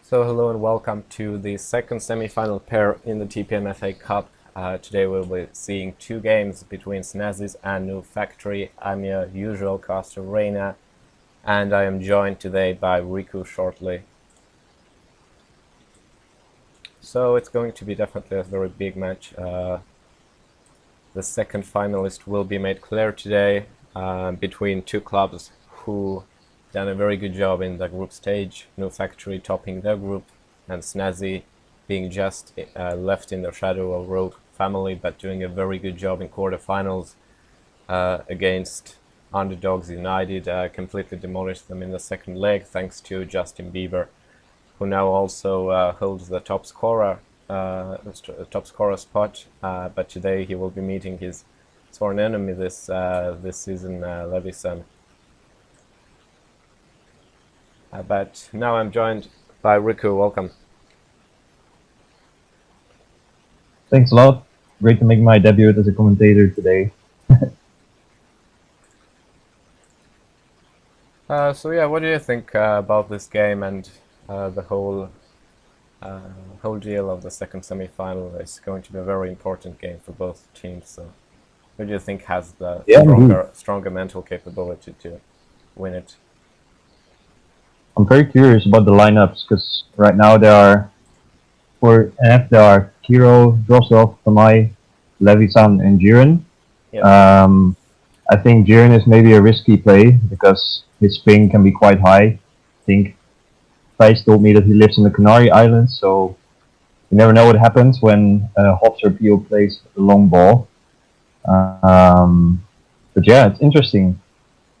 So hello and welcome to the second semi-final pair in the TPMFA Cup. Today we'll be seeing two games between Snazzy and Noob Factory. I'm your usual caster Reina, and I am joined today by Riku shortly. So it's going to be definitely a very big match. The second finalist will be made clear today between two clubs who done a very good job in the group stage. Noob Factory topping their group, and Snazzy being just left in the shadow of Rogue Family, but doing a very good job in quarterfinals against Underdogs United. Completely demolished them in the second leg thanks to Justin Bieber, who now also holds the top scorer spot. But today he will be meeting his sworn enemy this season, Levison. But now I'm joined by Riku. Welcome. Thanks a lot. Great to make my debut as a commentator today. So yeah, what do you think about this game and the whole deal of the second semi-final? Is going to be a very important game for both teams. So, who do you think has the stronger mental capability to win it? I'm very curious about the lineups because right now for NF there are Kiro, Drosov, Tamai, Levisan, and Jiren. Yep. I think Jiren is maybe a risky play because his ping can be quite high. I think Thijs told me that he lives in the Canary Islands, so you never know what happens when Hobbs or Pio plays the long ball. But yeah, it's interesting.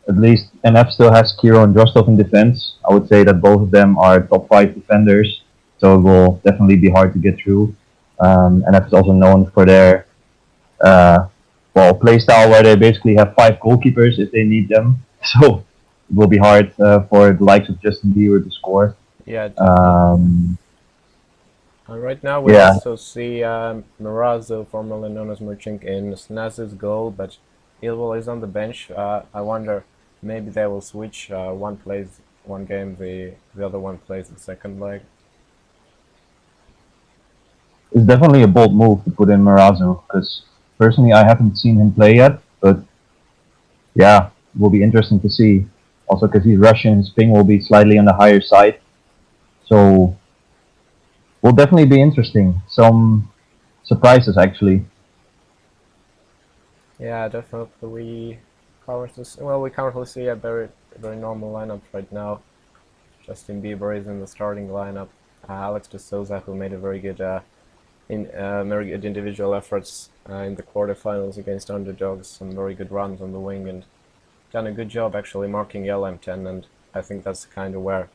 At least NF still has Kiro and Drostov in defense. I would say that both of them are top 5 defenders, so it will definitely be hard to get through. NF is also known for their play style where they basically have 5 goalkeepers if they need them. So it will be hard for the likes of Justin Bieber to score. Yeah. Right now we also see Mirazzo, formerly known as Merchink, in Snazzy's goal, but Ilwell is on the bench. I wonder, maybe they will switch. One plays one game, the other one plays the second leg. It's definitely a bold move to put in Mirazzo, because personally I haven't seen him play yet, but yeah, it will be interesting to see. Also because he's Russian, his ping will be slightly on the higher side, so will definitely be interesting. Some surprises actually. Yeah, definitely. We currently see a very normal lineup right now. Justin Bieber is in the starting lineup. Alex de Souza, who made a very good individual efforts in the quarterfinals against Underdogs, some very good runs on the wing, and done a good job actually marking LM10. And I think that's kind of where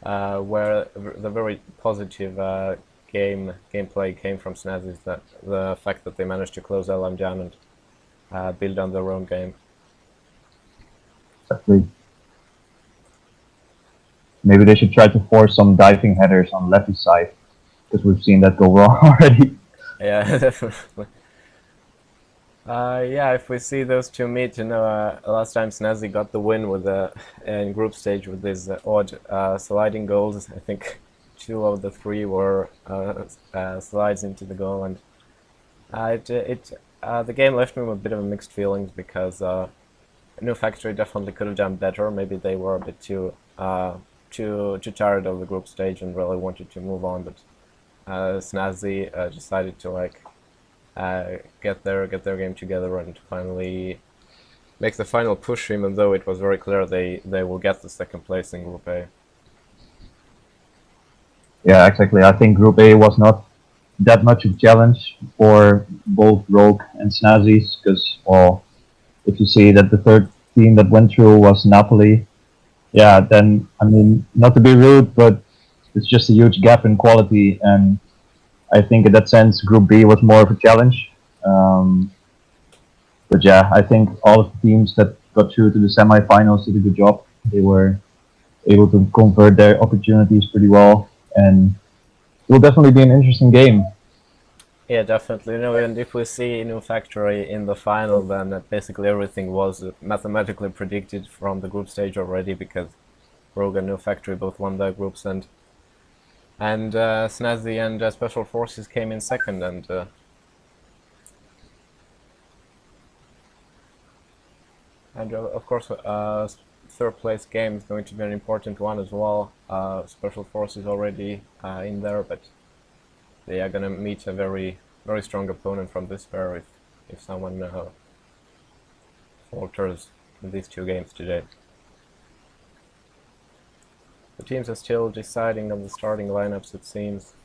the very positive gameplay came from Snazzy, is that the fact that they managed to close LM down and build on their own game. Exactly. Maybe they should try to force some diving headers on Levy's side, because we've seen that go wrong already. Yeah, definitely. Yeah, if we see those two meet, last time Snazzy got the win with in group stage with these odd sliding goals. I think 2 of the 3 were slides into the goal, and the game left me with a bit of mixed feelings because Noob Factory definitely could have done better. Maybe they were a bit too tired of the group stage and really wanted to move on, but Snazzy decided to get their game together and finally make the final push, even though it was very clear they will get the second place in Group A. Yeah, exactly. I think Group A was not that much of a challenge for both Rogue and Snazzy, because, if you see that the third team that went through was Napoli, yeah, then, I mean, not to be rude, but it's just a huge gap in quality, and I think in that sense Group B was more of a challenge. But yeah, I think all of the teams that got through to the semi-finals did a good job. They were able to convert their opportunities pretty well, and it will definitely be an interesting game. Yeah, definitely. And if we see Noob Factory in the final, then basically everything was mathematically predicted from the group stage already, because Rogue and Noob Factory both won their groups, and And Snazzy and Special Forces came in second, and of course, third place game is going to be an important one as well. Special Forces already in there, but they are gonna meet a very strong opponent from this pair if someone falters in these two games today. The teams are still deciding on the starting lineups, it seems.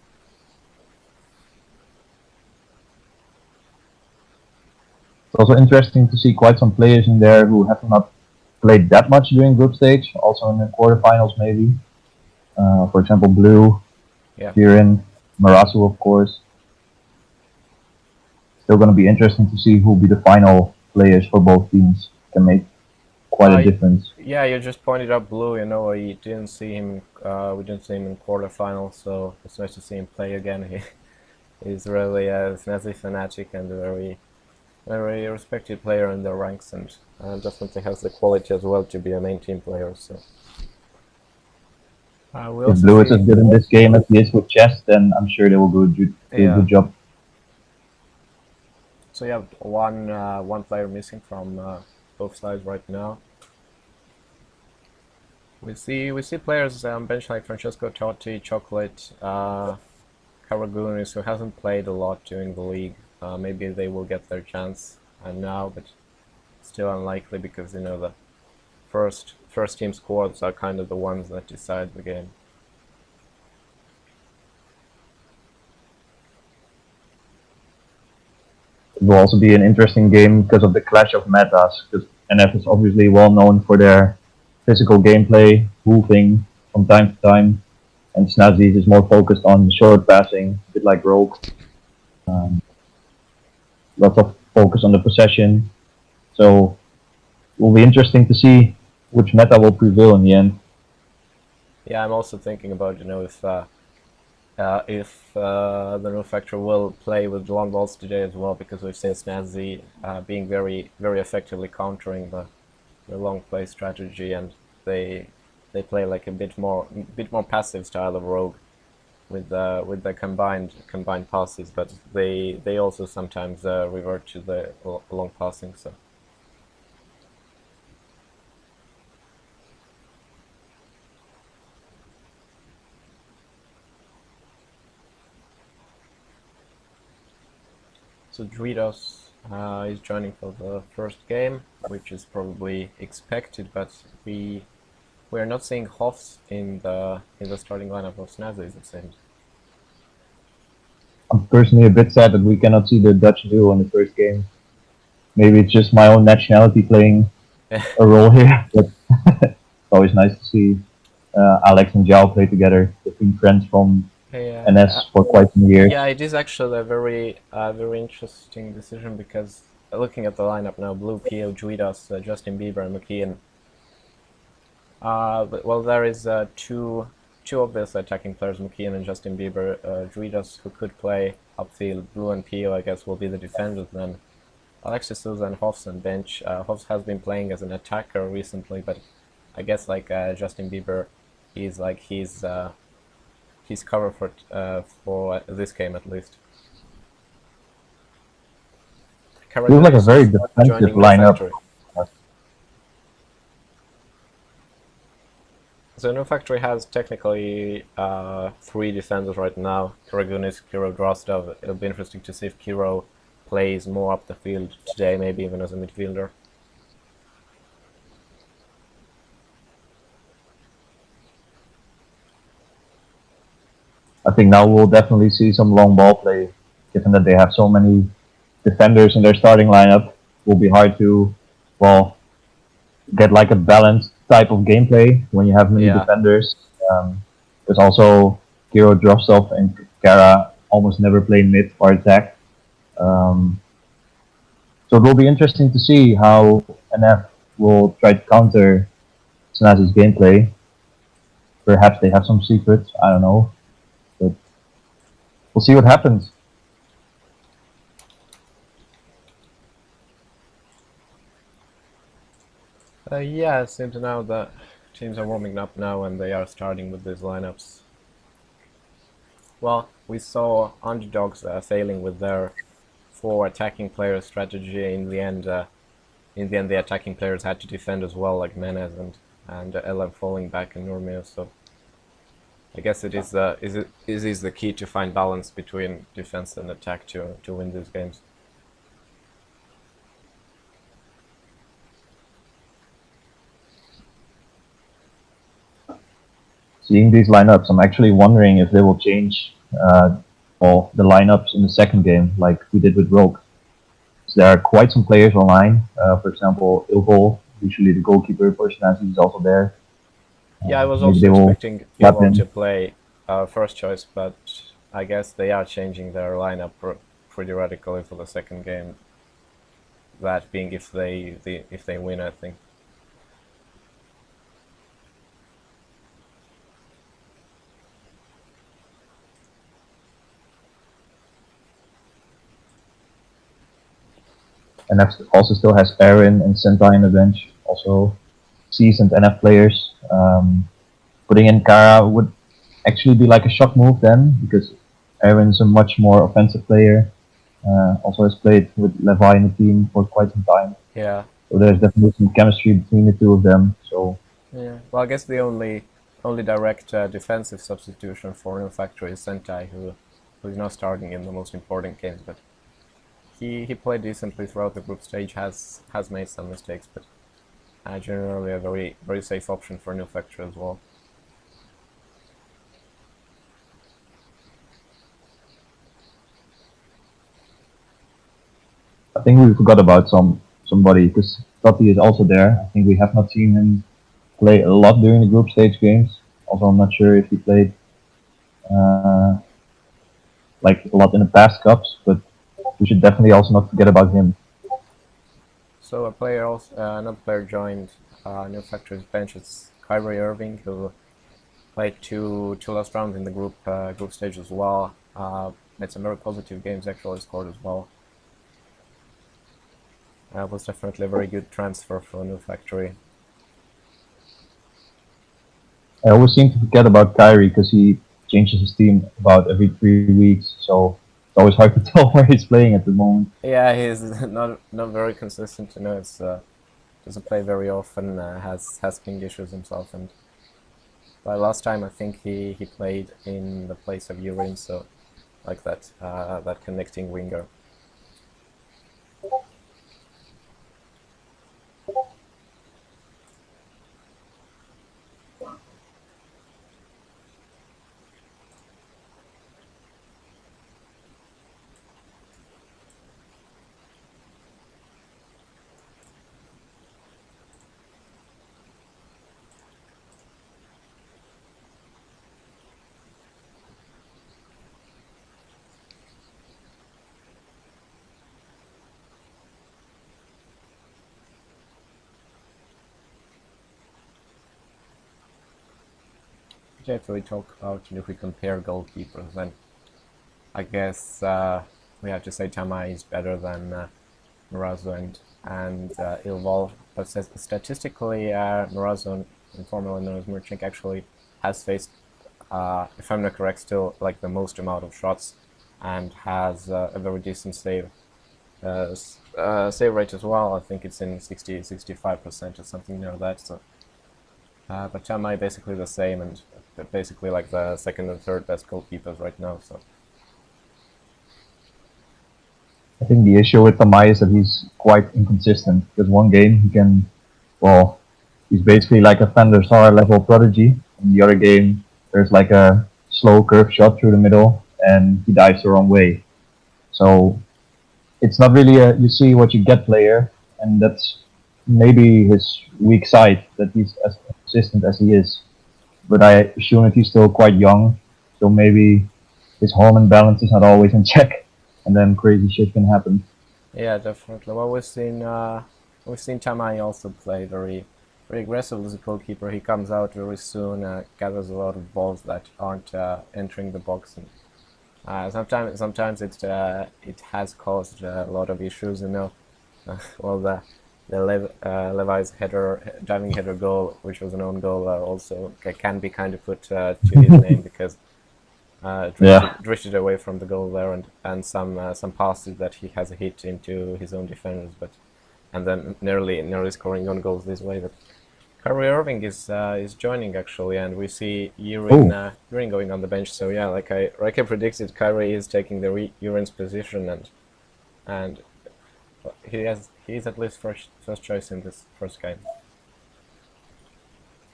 It's also interesting to see quite some players in there who have not played that much during group stage, also in the quarterfinals maybe. For example, Blue, Yeah. Kieran, Marasu, of course. Still going to be interesting to see who will be the final players for both teams. Can make quite a difference. Yeah, you just pointed out Blue. You know, we didn't see him. We didn't see him in quarterfinals, so it's nice to see him play again. He's really a Snazzy fanatic and a very respected player in the ranks, and definitely has the quality as well to be a main team player. So if Blue is as good in this game as he is with chess, then I'm sure they will do a good job. So you have one player missing from both sides right now. We see players on bench like Francesco Totti, Chocolate, Karagunis, who hasn't played a lot during the league. Maybe they will get their chance now, but still unlikely because you know the first team squads are kind of the ones that decide the game. It will also be an interesting game because of the clash of metas. Because NF is obviously well known for their physical gameplay, hoofing from time to time, and Snazzy is more focused on short passing, a bit like Rogue. Lots of focus on the possession. So it will be interesting to see which meta will prevail in the end. Yeah, I'm also thinking about if the Noob Factor will play with long balls today as well, because we've seen Snazzy being very effectively countering the long play strategy, and they play like a bit more passive style of Rogue with the combined passes, but they also sometimes revert to the long passing. So. So Druidos is joining for the first game, which is probably expected, but we're not seeing Hoffs in the starting lineup of Snazzy, it seems. I'm personally a bit sad that we cannot see the Dutch duo in the first game. Maybe it's just my own nationality playing a role here, but it's always nice to see Alex and Zhao play together. They've been friends from NS for quite some years. Yeah, it is actually a very interesting decision, because looking at the lineup now, Blue, Pio, Druidos, Justin Bieber, and McKeon. Well, there is two obvious attacking players, McKeon and Justin Bieber. Druidos, who could play upfield. Blue and Pio, I guess, will be the defenders then. Alexis Souza and Hoffs on bench. Hoffs has been playing as an attacker recently, but I guess like Justin Bieber, he's covered for this game at least. Feels like a very defensive lineup. So Noob Factory has technically 3 defenders right now: Karagunis, Kiro, Drozdov. It'll be interesting to see if Kiro plays more up the field today, maybe even as a midfielder. I think now we'll definitely see some long ball play, given that they have so many defenders in their starting lineup. It will be hard to, well, get like a balanced type of gameplay when you have many defenders. There's also Kiro, Drozdov, and Kara almost never play mid or attack. So it will be interesting to see how NF will try to counter Snazzy's gameplay. Perhaps they have some secrets, I don't know. But we'll see what happens. Yeah, it seems now that teams are warming up now and they are starting with these lineups. Well, we saw underdogs failing with their four attacking player strategy. In the end, the attacking players had to defend as well, like Menez and Ellen falling back in Nurmir. So I guess it is the key to find balance between defense and attack to win these games. Seeing these lineups, I'm actually wondering if they will change all the lineups in the second game, like we did with Rogue. So there are quite some players online. For example, Ilvol, usually the goalkeeper for Snazzy, is also there. Yeah, I was Maybe also they will expecting swap Ilvol to in. play first choice, but I guess they are changing their lineup pretty radically for the second game. That being if they win, I think. NF also still has Aaron and Sentai on the bench, also seasoned NF players. Putting in Kara would actually be like a shock move then, because Aaron's a much more offensive player. Also has played with Levi in the team for quite some time. Yeah, So there's definitely some chemistry between the two of them. So yeah. Well, I guess the only direct defensive substitution for New Factory is Sentai, who's not starting in the most important games, but he played decently throughout the group stage. Has made some mistakes, but generally a very safe option for New Factory as well. I think we forgot about somebody because Totti is also there. I think we have not seen him play a lot during the group stage games. Also, I'm not sure if he played uh, like a lot in the past cups, but we should definitely also not forget about him. So another player joined New Factory's bench. It's Kyrie Irving, who played two last rounds in the group stage as well. Made some very positive games. Actually scored as well. Was definitely a very good transfer for New Factory. I always seem to forget about Kyrie because he changes his team about every 3 weeks, so it's always hard to tell where he's playing at the moment. Yeah, he's not very consistent. It's doesn't play very often. Has king issues himself, and by last time I think he played in the place of Urin, so like that connecting winger. If we talk about if we compare goalkeepers, then I guess we have to say Tamai is better than Murazo and Ilvol. But statistically, Murazo, formerly known as Murchik, actually has faced, if I'm not correct, still like the most amount of shots, and has a very decent save rate as well. I think it's in 65% or something near that. So, but Tamai basically the same, and basically like the second and third best goalkeepers right now. So. I think the issue with Tamai is that he's quite inconsistent because one game he can, well, he's basically like a Fender Star level prodigy. In the other game, there's like a slow curve shot through the middle and he dives the wrong way. So it's not really a you see what you get player, and that's maybe his weak side that he's as consistent as he is. But I assume that he's still quite young, so maybe his hormone balance is not always in check, and then crazy shit can happen. Yeah, definitely. Well, we've seen Tamai also play very aggressive as a goalkeeper. He comes out very soon, gathers a lot of balls that aren't entering the box, and sometimes it has caused a lot of issues. Well, Levi's diving header goal, which was an own goal, also can be kind of put to his name because Yeah, drifted away from the goal there, and some passes that he has hit into his own defenders, but and then nearly scoring on goals this way. But Kyrie Irving is joining actually, and we see oh, Urin going on the bench. So yeah, like I predicted, Kyrie is taking the Urin's position, and he's at least first choice in this first game.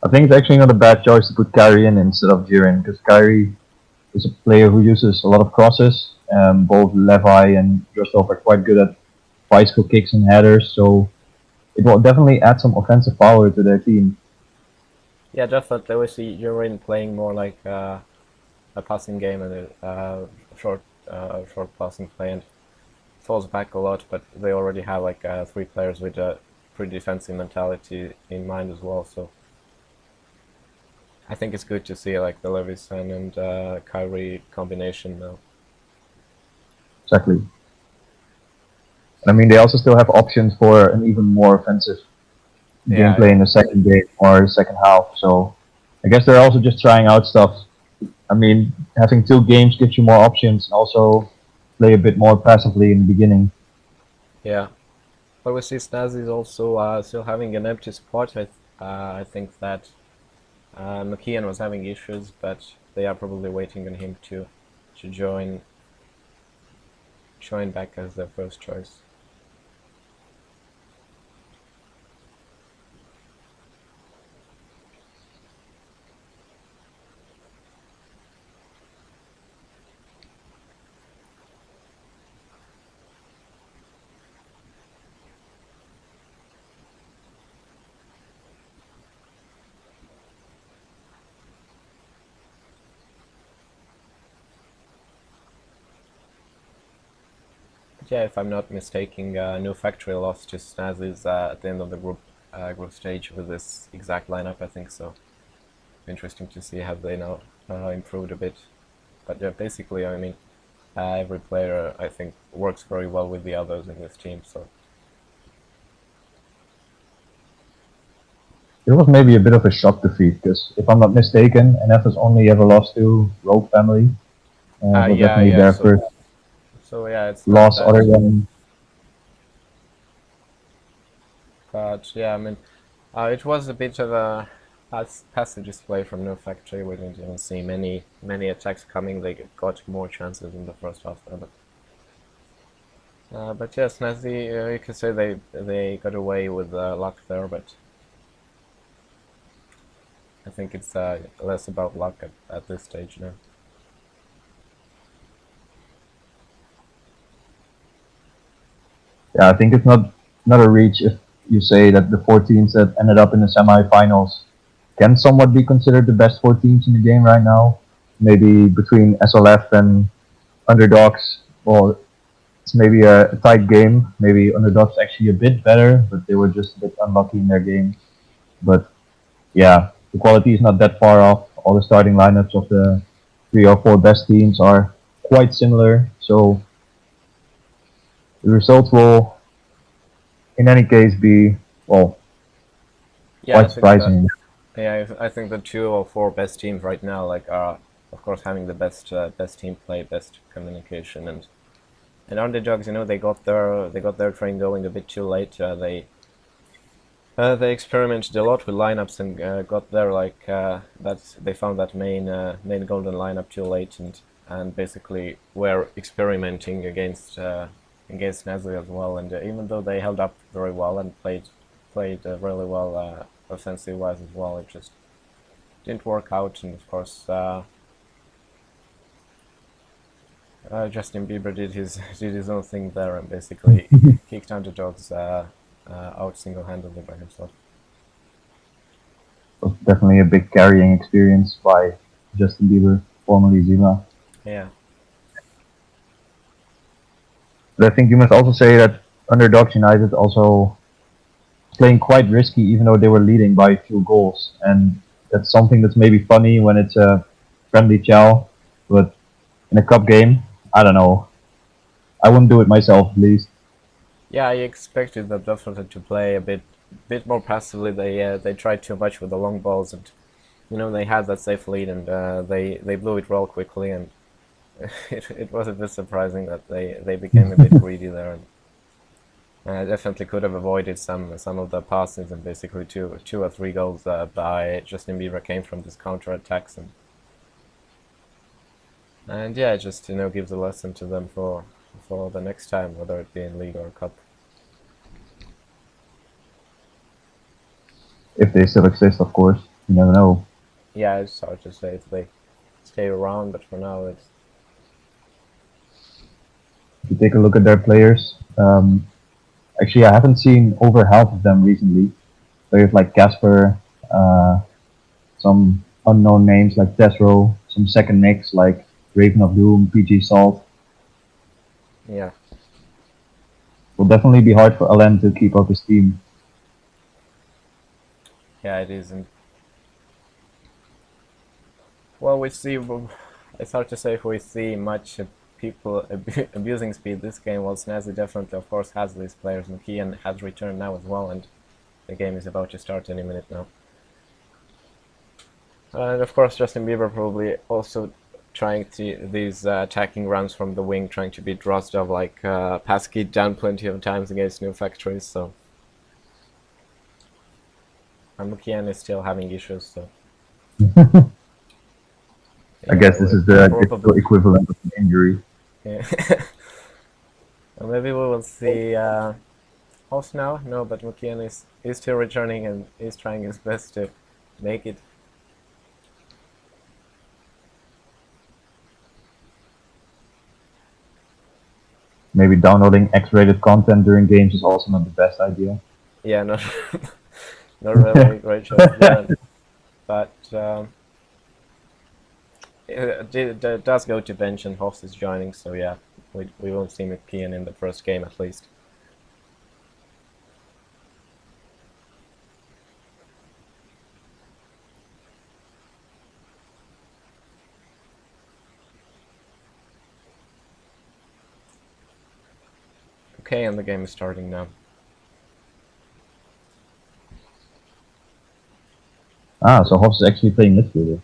I think it's actually not a bad choice to put Kyrie in instead of Jiren, because Kyrie is a player who uses a lot of crosses. Both Levi and Rostov are quite good at bicycle kicks and headers, so it will definitely add some offensive power to their team. Yeah, definitely we see Urin playing more like a passing game and a short passing play, and falls back a lot. But they already have like three players with a pretty defensive mentality in mind as well. So I think it's good to see like the Levison and Kyrie combination now. Exactly. And I mean, they also still have options for an even more offensive Yeah, gameplay in the second game or the second half. So I guess they're also just trying out stuff. I mean, having two games gives you more options. Also, play a bit more passively in the beginning. yeah. But we see Snazzy is also still having an empty spot. I think that McKeon was having issues, but they are probably waiting on him to join back as their first choice. But yeah, if I'm not mistaken, New Factory lost to Snazzy's at the end of the group stage with this exact lineup. I think so. Interesting to see how they now improved a bit. But yeah, basically, I mean, every player I think works very well with the others in this team. So It was maybe a bit of a shock defeat because, if I'm not mistaken, NF has only ever lost to Rogue Family. It was yeah, definitely yeah. their first So yeah, it's not loss that. other than. But yeah, I mean, it was a bit of a passive display from No Factory. We didn't even see many attacks coming. They got more chances in the first half there, but yes, Snazzy, you can say they got away with luck there, but I think it's less about luck at this stage now. Yeah, I think it's not a reach if you say that the four teams that ended up in the semifinals can somewhat be considered the best four teams in the game right now. Maybe between SLF and Underdogs, well, it's maybe a tight game. Maybe Underdogs actually a bit better, but they were just a bit unlucky in their games. But yeah, the quality is not that far off. All the starting lineups of the three or four best teams are quite similar. So the results will, in any case, be, well, Yeah, I quite think that surprising. yeah, I think the two or four best teams right now like are of course having the best team play, best communication, and Underdogs. You know, they got their train going a bit too late. They experimented a lot with lineups and got there like that. They found that main golden lineup too late, and basically were experimenting against Snazzy as well. And even though they held up very well and played really well offensive wise as well, it just didn't work out. And of course, Justin Bieber did his own thing there and basically kicked Underdogs out single-handedly by himself. It was definitely a big carrying experience by Justin Bieber, formerly Zima. Yeah. But I think you must also say that Underdogs United also playing quite risky, even though they were leading by a few goals. And that's something that's maybe funny when it's a friendly chow, but in a cup game, I don't know. I wouldn't do it myself, at least. Yeah, I expected the Dufferton to play a bit more passively. They tried too much with the long balls, and you know they had that safe lead, and they blew it real quickly. And it was a bit surprising that they became a bit greedy there. And definitely could have avoided some of the passes, and basically two or three goals by Justin Bieber came from this counter attacks, and yeah, it just gives a lesson to them for the next time, whether it be in league or cup. If they still exist, of course. You never know. Yeah, it's hard to say if they stay around, but for now it's If you take a look at their players, actually, I haven't seen over half of them recently. Players like Casper, some unknown names like Tesro, some second nicks like Raven of Doom, PG Salt. yeah. Will definitely be hard for Alan to keep up his team. Yeah, it is. And well, we see. It's hard to say if we see much people abusing speed this game. Well, Snazzy definitely, of course, has these players. McKeon has returned now as well, and the game is about to start any minute now. And of course, Justin Bieber probably also trying to these attacking runs from the wing, trying to beat Rostov, like Pasky done plenty of times against New Factories. So, and McKeon is still having issues. So. I guess this is the digital equivalent of an injury. Yeah. Well, maybe we will see Hoss now. No, but McKeon is still returning and is trying his best to make it. Maybe downloading X-rated content during games is also not the best idea. Yeah, not not really a great choice there. But it does go to bench, and Hoss is joining, so yeah, we won't see McKeon in the first game at least. Okay, and the game is starting now. So Hobbs is actually playing midfielder.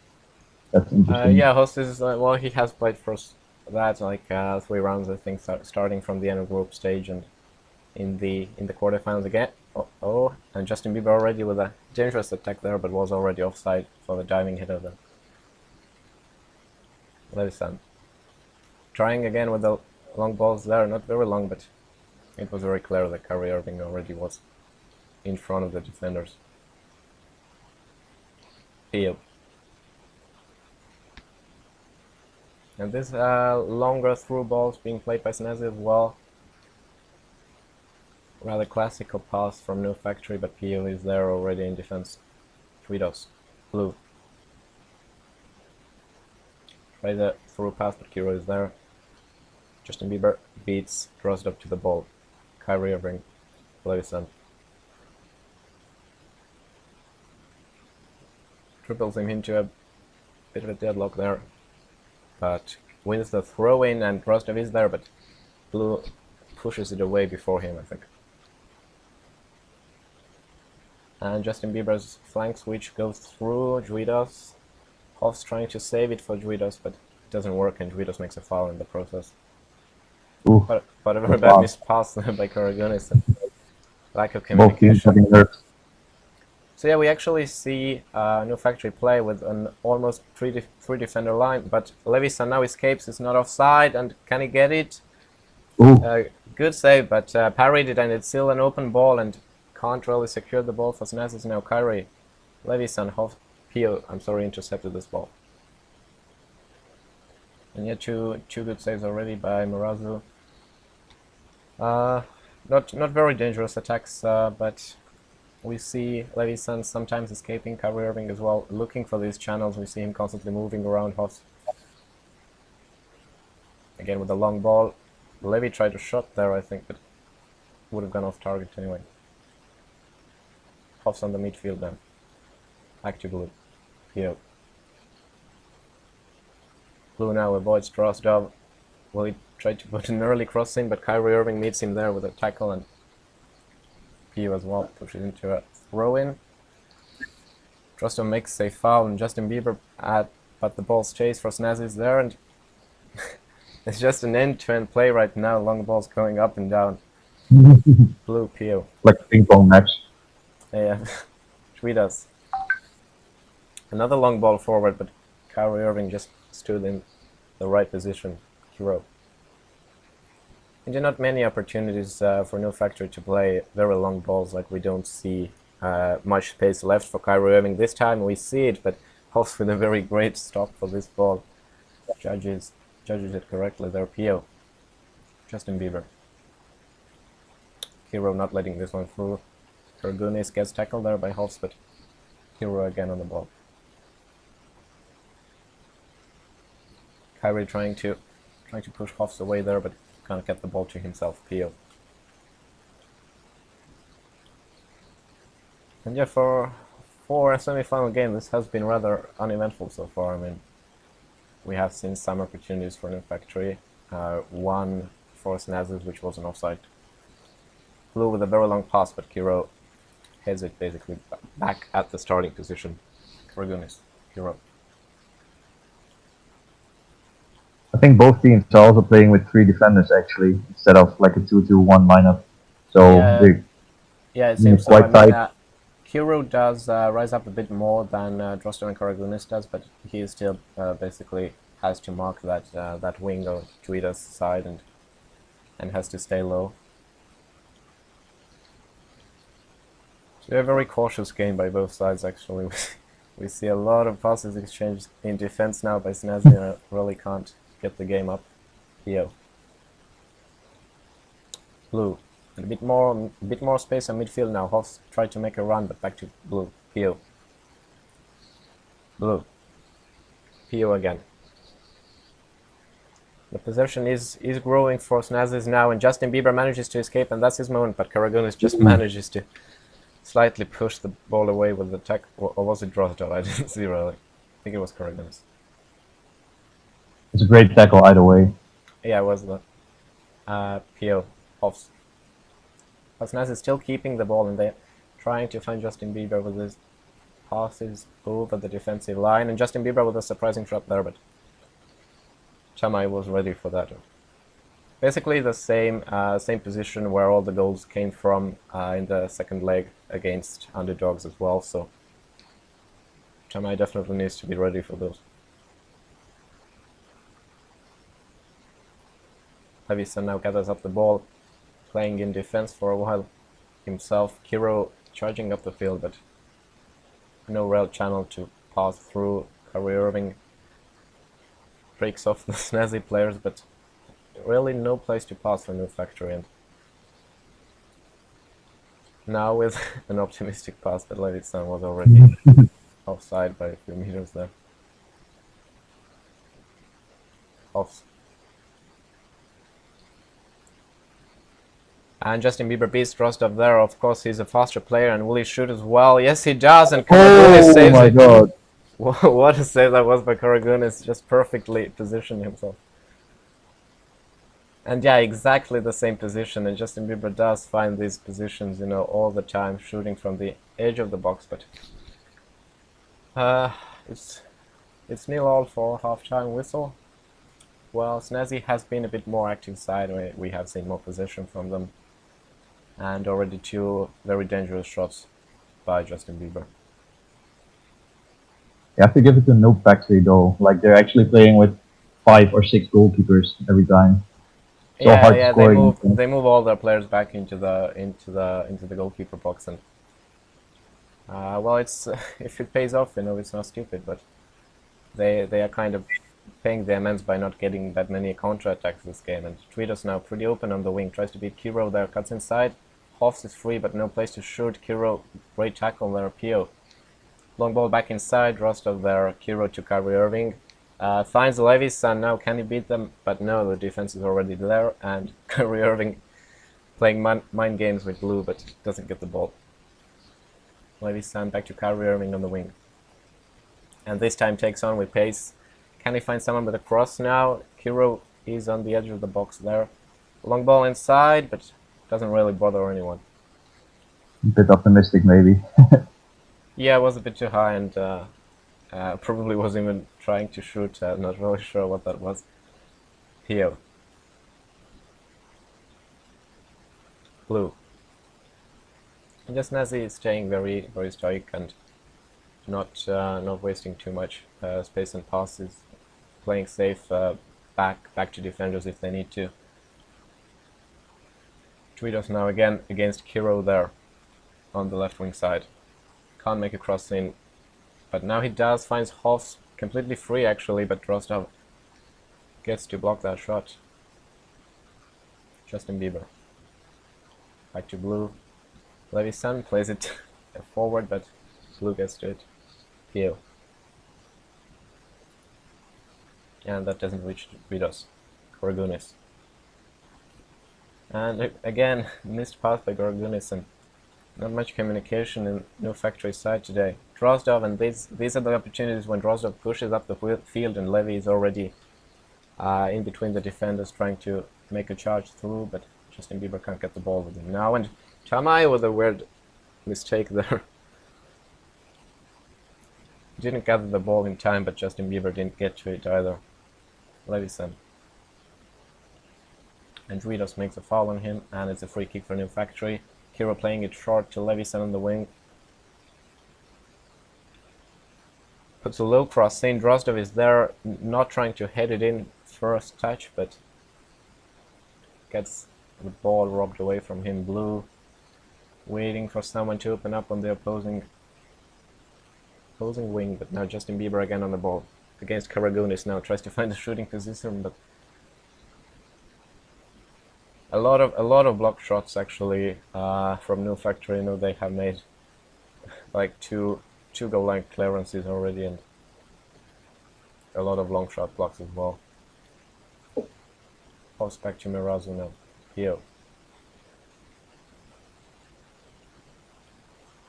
That's interesting. Yeah, Host is well. He has played first that like 3 rounds, I think, starting from the end of group stage and in the quarterfinals again. Oh, and Justin Bieber already with a dangerous attack there, but was already offside for the diving hit of the Levisan. Trying again with the long balls there, not very long, but it was very clear that Kyrie Irving already was in front of the defenders. Peel. And this longer through balls being played by Snazzy as well. Rather classical pass from New Factory, but Peel is there already in defense. Tweedos. Blue. Try the through pass, but Kiro is there. Justin Bieber beats, draws it up to the ball. Kyrie Irving. Levison. Triples him into a bit of a deadlock there. But wins the throw-in, and Rostov is there, but Blue pushes it away before him, I think. And Justin Bieber's flank switch goes through Juidos. Hoff's trying to save it for Juidos, but it doesn't work, and Juidos makes a foul in the process. Ooh, but a very bad missed pass by Karagunis and lack of communication. So yeah, we actually see New Factory play with an almost three defender line, but Levison now escapes, it's not offside, and can he get it? Good save, but parried it, and it's still an open ball, and can't really secure the ball for Snazzy. Now Kyrie, Levison, Pio, intercepted this ball. And yeah, two good saves already by Murazu. Not very dangerous attacks, but we see Levison sometimes escaping, Kyrie Irving as well, looking for these channels. We see him constantly moving around Hoffs. Again with the long ball. Levy tried to shot there, I think, but would have gone off target anyway. Hoffs on the midfield then. Back to Blue. Pio. Blue now avoids Drozdov. Well, he tried to put an early cross in, but Kyrie Irving meets him there with a tackle, and Pio as well pushes into a throw-in. Drozdov makes a foul, and Justin Bieber but the ball's chased for Snazzy is there, and It's just an end-to-end play right now. Long balls going up and down. Blue PO. Like a ping pong match. Yeah, tweet us. Another long ball forward, but Kyrie Irving just stood in the right position. Hero. And there are not many opportunities for New Factory to play very long balls. Like we don't see much space left for Kyrie Irving. This time we see it, but also with a very great stop for this ball. Judges it correctly. There, PO. Justin Bieber. Hero not letting this one through. Kargunis gets tackled there by Hoffs, but Hero again on the ball. Kyrie trying to push Hoffs away there, but can't get the ball to himself. PO. And yeah, for a semi-final game, this has been rather uneventful so far. I mean, we have seen some opportunities for New Factory. One for Snazzy, which was an offside. Blue with a very long pass, but Kiro heads it basically back at the starting position. Kargunis, Kiro. I think both teams are also playing with 3 defenders actually, instead of like a 2-2-1 lineup. So yeah, it seems quite so. I mean, tight. Kiro does rise up a bit more than Drosto and Kargunis does, but he still basically has to mark that wing or Tweeter's side and has to stay low. So a very cautious game by both sides actually. We see a lot of passes exchanged in defense now by Snazzy and really can't get the game up. Yo. Blue. And a bit more space on midfield now. Hoffs tried to make a run, but back to Blue. Pio. Blue. Pio again. The possession is growing for Snazzy now, and Justin Bieber manages to escape, and that's his moment, but Kargunis just manages to slightly push the ball away with the tackle. Or was it Drosto? I didn't see really. I think it was Kargunis. It's a great tackle either way. Yeah, it was the Pio. Hoffs. But Snazzy is still keeping the ball, and they're trying to find Justin Bieber with his passes over the defensive line, and Justin Bieber with a surprising shot there, but Chamai was ready for that. Basically the same position where all the goals came from in the second leg against underdogs as well, so Chamai definitely needs to be ready for those. Havisa now gathers up the ball, playing in defense for a while himself. Kiro charging up the field, but no real channel to pass through. Kyrie Irving breaks off the Snazzy players, but really no place to pass for New Factory. And now with an optimistic pass, but Levitzson was already offside by a few meters there. Off. And Justin Bieber beats Rostov there. Of course, he's a faster player, and will he shoot as well? Yes, he does, and Kargunis saves it. Oh my god. What a save that was by Kargunis, just perfectly positioned himself. And yeah, exactly the same position, and Justin Bieber does find these positions, you know, all the time, shooting from the edge of the box, but it's 0-0 for half-time whistle. Well, Snazzy has been a bit more active side. We have seen more possession from them, and already 2 very dangerous shots by Justin Bieber. You have to give it to Noob Factory though. Like they're actually playing with 5 or 6 goalkeepers every time. So Yeah, they move all their players back into the goalkeeper box, and well, it's if it pays off, you know, it's not stupid, but they are kind of paying the amends by not getting that many counter-attacks this game. And Tweeter's now pretty open on the wing, tries to beat Kiro there, cuts inside. Hoffs is free, but no place to shoot. Kiro, great tackle there, Pio. Long ball back inside, Rostov there, Kiro to Kyrie Irving. Finds Levis, and now can he beat them? But no, the defense is already there, and Kyrie Irving playing mind games with Blue, but doesn't get the ball. Levis back to Kyrie Irving on the wing. And this time takes on with pace. Can he find someone with a cross now? Kiro is on the edge of the box there. Long ball inside, but doesn't really bother anyone. A bit optimistic maybe. Yeah, it was a bit too high, and probably was even trying to shoot. Not really sure what that was. Here. Blue. And just Snazzy is staying very, very stoic and not wasting too much space and passes, playing safe back to defenders if they need to. Tweedos now again against Kiro there on the left wing side. Can't make a cross in, but now he does, finds Hoffs completely free actually, but Rostov gets to block that shot. Justin Bieber. Back to Blue. Levisan plays it forward, but Blue gets to it. Pio. And that doesn't reach Vidos. Gorgunis. And again, missed pass by Gorgunis, and not much communication in New Factory side today. Drozdov, and these are the opportunities when Drozdov pushes up the field and Levy is already in between the defenders trying to make a charge through, but Justin Bieber can't get the ball with him now, and Tamai with a weird mistake there. Didn't gather the ball in time, but Justin Bieber didn't get to it either. Levison. And Druidos makes a foul on him, and it's a free kick for New Factory. Kiro playing it short to Levison on the wing. Puts a low cross. Saint Drozdov is there, not trying to head it in first touch, but gets the ball robbed away from him. Blue waiting for someone to open up on the opposing wing, but now Justin Bieber again on the ball against Karagunis. Now tries to find a shooting position, but a lot of block shots actually from New Factory. You know, they have made like two goal line clearances already, and a lot of long shot blocks as well. Pass back to Mirazu now. Here.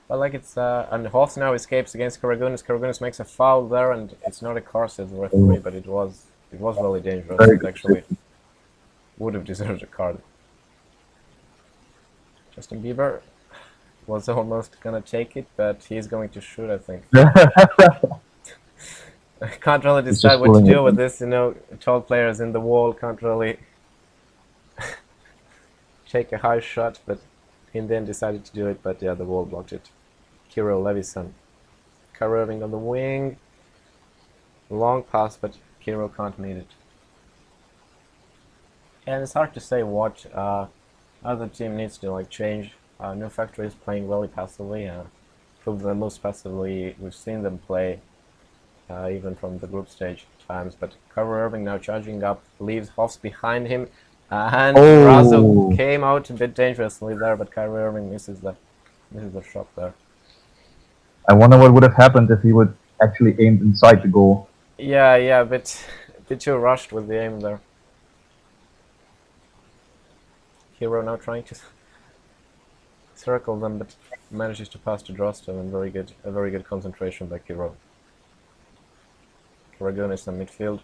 But like it's and Hoff now escapes against Karagunis. Karagunis makes a foul there, and it's not a car, says the referee, but it was really dangerous. It actually would have deserved a card. Justin Bieber was almost gonna take it, but he's going to shoot, I think. I can't really decide what to do with this, you know, tall players in the wall can't really take a high shot, but he then decided to do it, but yeah, the wall blocked it. Kirill Levison. Irving on the wing. Long pass, but Kirill can't meet it. And it's hard to say what other team needs to like change. New Factory is playing really passively, probably the most passively we've seen them play, even from the group stage times. But Irving now charging up, leaves Hoffs behind him, and Razo came out a bit dangerously there, but Kyrie Irving misses the shot there. I wonder what would have happened if he would actually aimed inside the goal. Yeah, a bit too rushed with the aim there. Hero now trying to circle them, but manages to pass to Drozdov, and a very good concentration by Kiro. Karagunis in midfield.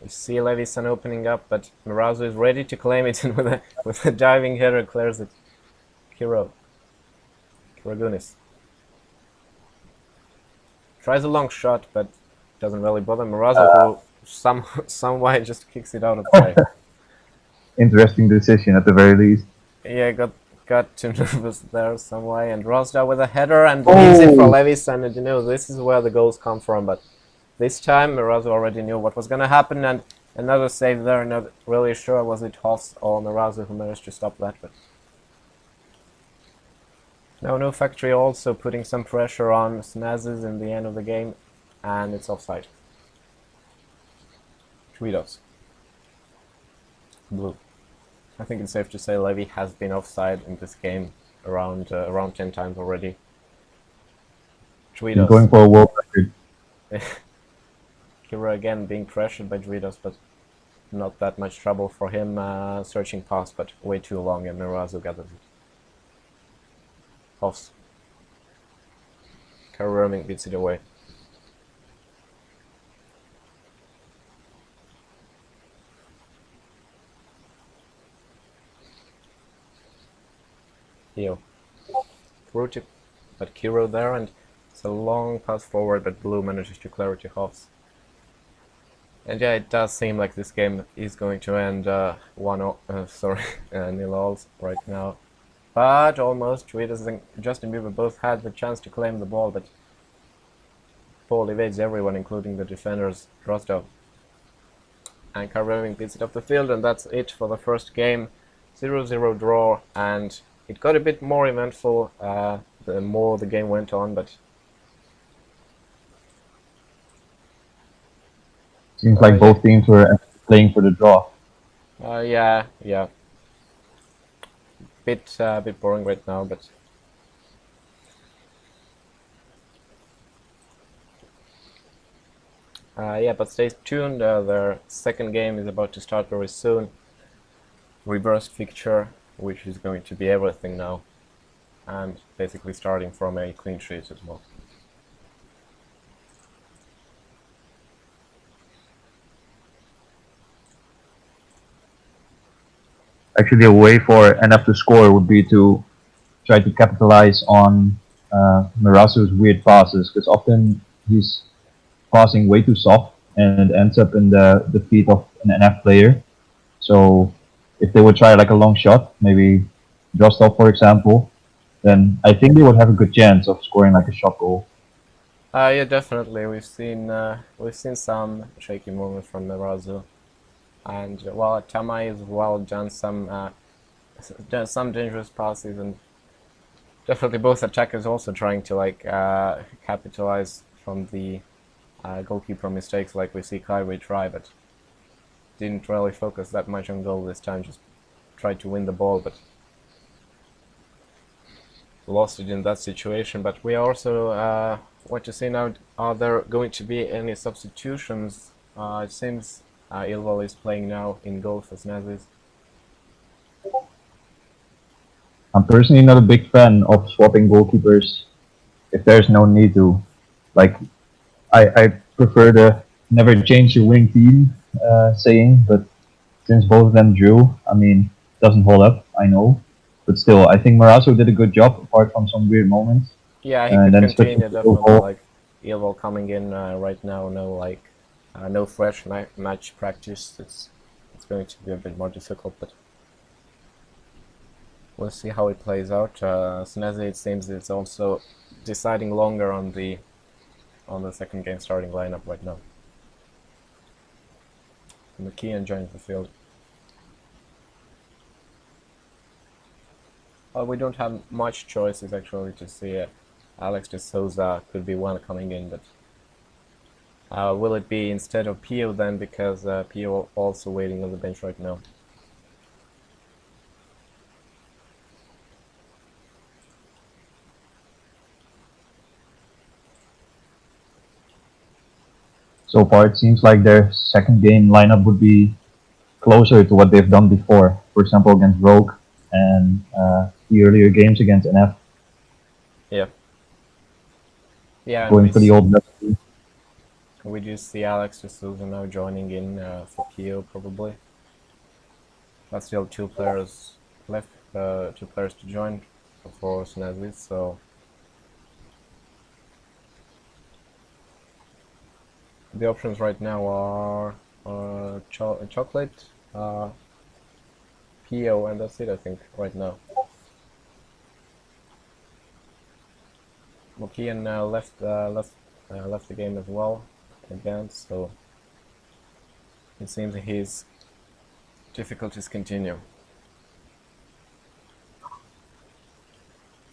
We see Levison opening up, but Mirazu is ready to claim it, and with a diving header clears it. Karagunis tries a long shot, but doesn't really bother Mirazu, who some way just kicks it out of play. Interesting decision at the very least. Yeah, got too nervous there some way, and Rosda with a header and leaves it for Levison, and you know, this is where the goals come from, but this time Mirazu already knew what was going to happen, and another save there. Not really sure was it Hoss or Mirazu who managed to stop that, but now New Factory also putting some pressure on Snazzy in the end of the game, and it's offside. Tweedos. Blue. I think it's safe to say Levy has been offside in this game around 10 times already. He's going for a world record. Kira again being pressured by Druidos, but not that much trouble for him. Searching pass, but way too long, and Mirazu gathers it. Hoffs. Karurming beats it away. Here. Through to, but Kiro there, and it's a long pass forward, but Blue manages to clear it to Hoffs. And yeah, it does seem like this game is going to end 0-0 right now. But almost, Juventus and Justin Bieber both had the chance to claim the ball, but Paul evades everyone, including the defenders, Rostov. And Kyrie beats it off the field, and that's it for the first game. 0-0 draw, and it got a bit more eventful the more the game went on, but Seems like both teams were playing for the draw. yeah, bit boring right now, but yeah, but stay tuned. Their second game is about to start very soon. Reverse fixture, which is going to be everything now, and basically starting from a clean sheet as well. Actually, a way for NF to score would be to try to capitalize on Marasu's weird passes, because often he's passing way too soft and it ends up in the feet of an NF player. So if they would try like a long shot, maybe Rostov for example, then I think they would have a good chance of scoring like a shot goal. Yeah, definitely. We've seen some shaky moments from Merazu, and well, Tamai as well done some dangerous passes, and definitely both attackers also trying to like capitalize from the goalkeeper mistakes, like we see Kyrie try, but didn't really focus that much on goal this time. Just tried to win the ball, but lost it in that situation. But we also want to see now, are there going to be any substitutions? It seems Ilval is playing now in goal for Snazzy. I'm personally not a big fan of swapping goalkeepers if there's no need to. Like, I prefer the never change your winning team saying, but since both of them drew, I mean, it doesn't hold up, I know. But still, I think Marasso did a good job apart from some weird moments. Yeah, he And could then switching continue to definitely. goal. Like Ilval coming in right now, no fresh match practice. It's going to be a bit more difficult, but we'll see how it plays out. Snazzy, it seems, it's also deciding longer on the second game starting lineup right now. McKeon joins the field. We don't have much choices actually to see. Alex de Souza could be one coming in, but will it be instead of Pio then? Because Pio also waiting on the bench right now. So far, it seems like their second game lineup would be closer to what they've done before. For example, against Rogue and the earlier games against NF. Yeah. Yeah, and Going for the old recipe. we do see Alex de Souza now joining in for Pio probably. But still two players left, 2 players to join for Snazzy, so the options right now are chocolate, Pio, and that's it, I think, right now. Mokian left the game as well again, so it seems his difficulties continue.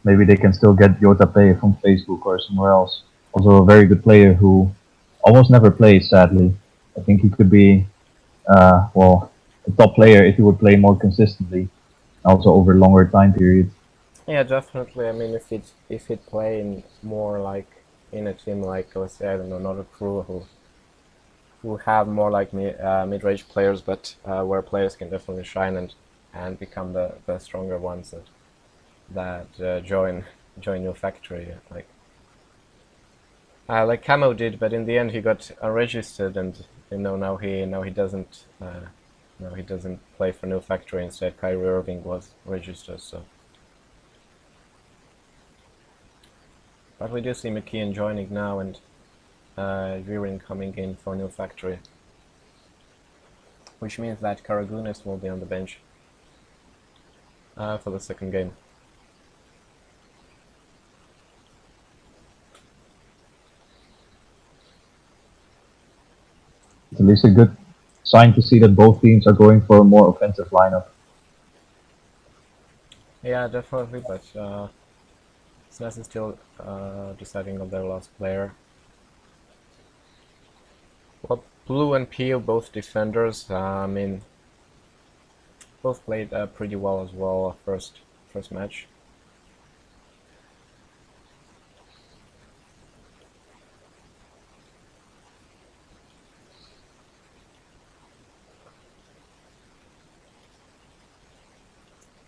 Maybe they can still get Jota Pay from Facebook or somewhere else. Also a very good player who almost never plays, sadly. I think he could be, a top player if he would play more consistently, also over longer time periods. Yeah, definitely. I mean, if it playing more like in a team like, let's say, I don't know, not a crew who have more like mid-range players, but where players can definitely shine and become the stronger ones that join your factory, like Camo did, but in the end he got unregistered, and now he doesn't play for New Factory. Instead, Kyrie Irving was registered. So, but we do see McKeon joining now, and Viren coming in for New Factory. which means that Karagunis will be on the bench for the second game. It's at least a good sign to see that both teams are going for a more offensive lineup. Yeah, definitely, but Snazzy is still deciding on their last player. Well, Blue and Pio, both defenders. I mean, both played pretty well as well first match.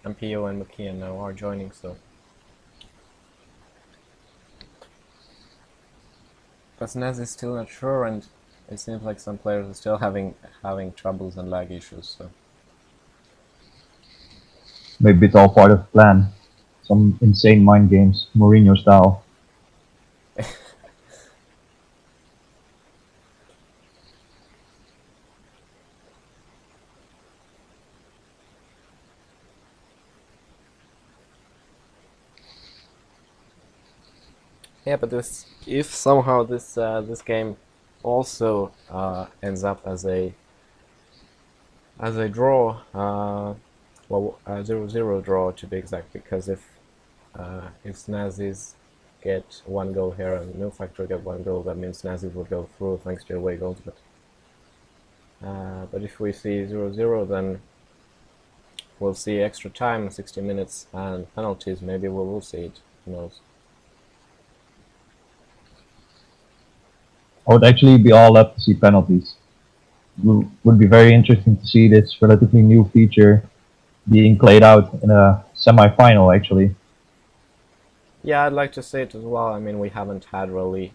And Pio and McKeon now are joining, so. But Snazzy is still not sure, and it seems like some players are still having troubles and lag issues. So. Maybe it's all part of the plan. Some insane mind games, Mourinho style. Yeah, but if somehow this game also ends up as a draw, well, a 0-0 draw to be exact, because if Snazzies get one goal here and No Factor get one goal, that means Snazzies will go through thanks to away goals. But if we see 0-0, then we'll see extra time, 60 minutes, and penalties. Maybe we will see it. Who knows? I would actually be all up to see penalties. It would be very interesting to see this relatively new feature being played out in a semi-final, actually. Yeah, I'd like to see it as well. I mean, we haven't had really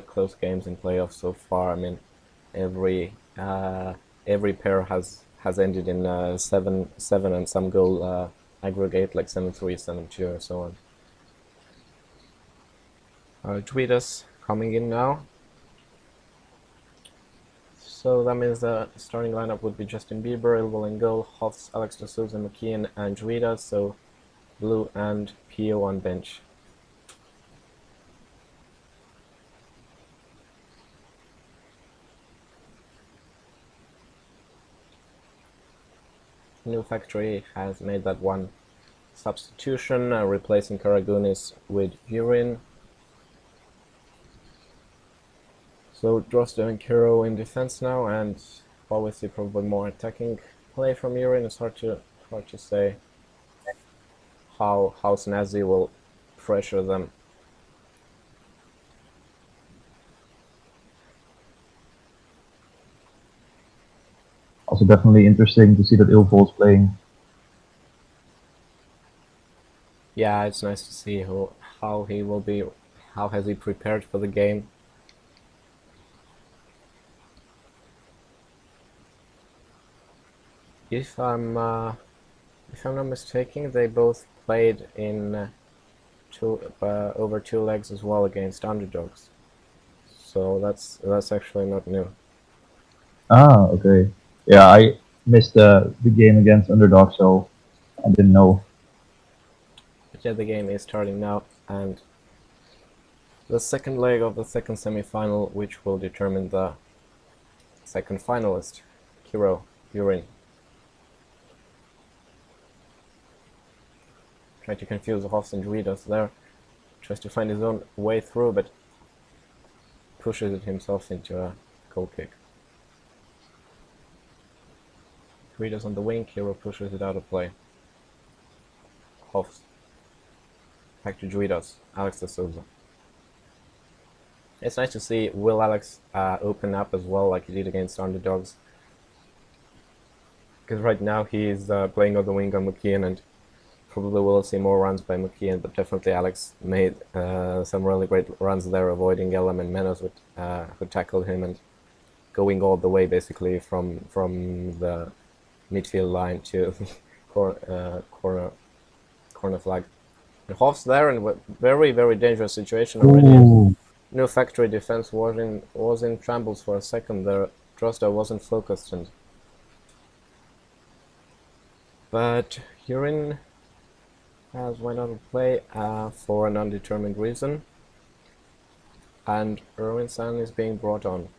close games in playoffs so far. I mean, every pair has ended in 7-7 and some goal aggregate, like 7-3, 7-2, or so on. Tweet us coming in now. So that means the starting lineup would be Justin Bieber, Ilvel in goal, Hoffs, Alex de Souza, McKeon, and Juida. So Blue and Pio on bench. New Factory has made that one substitution, replacing Karagunis with Urin. So Drosto and Kiro in defense now, and obviously probably more attacking play from Urin. It's hard to say how Snazzy will pressure them. Also definitely interesting to see that Ilvol's playing. Yeah, it's nice to see how he will be, how has he prepared for the game. If I'm not mistaken, they both played in over 2 legs as well against underdogs. So that's actually not new. Ah, okay. Yeah, I missed the game against underdog, so I didn't know. But yeah, the game is starting now, and the second leg of the second semi-final, which will determine the second finalist, Kiro Urin. Try to confuse Hoffs and Juidas there. Tries to find his own way through, but pushes it himself into a goal kick. Juidas on the wing, Kiro pushes it out of play. Hoffs. Back to Juidas, Alex de Souza. It's nice to see Will Alex open up as well, like he did against underdogs. Because right now he's playing on the wing on McKeon, and probably will see more runs by McKeon, but definitely Alex made some really great runs there, avoiding Elam and Menos, who tackled him and going all the way basically from the midfield line to corner flag. And Hoff's there in a very, very dangerous situation already. Ooh. New Factory defense was in shambles for a second there. Drosto wasn't focused, and But Urin has went on to play for an undetermined reason, and Erwinson is being brought on.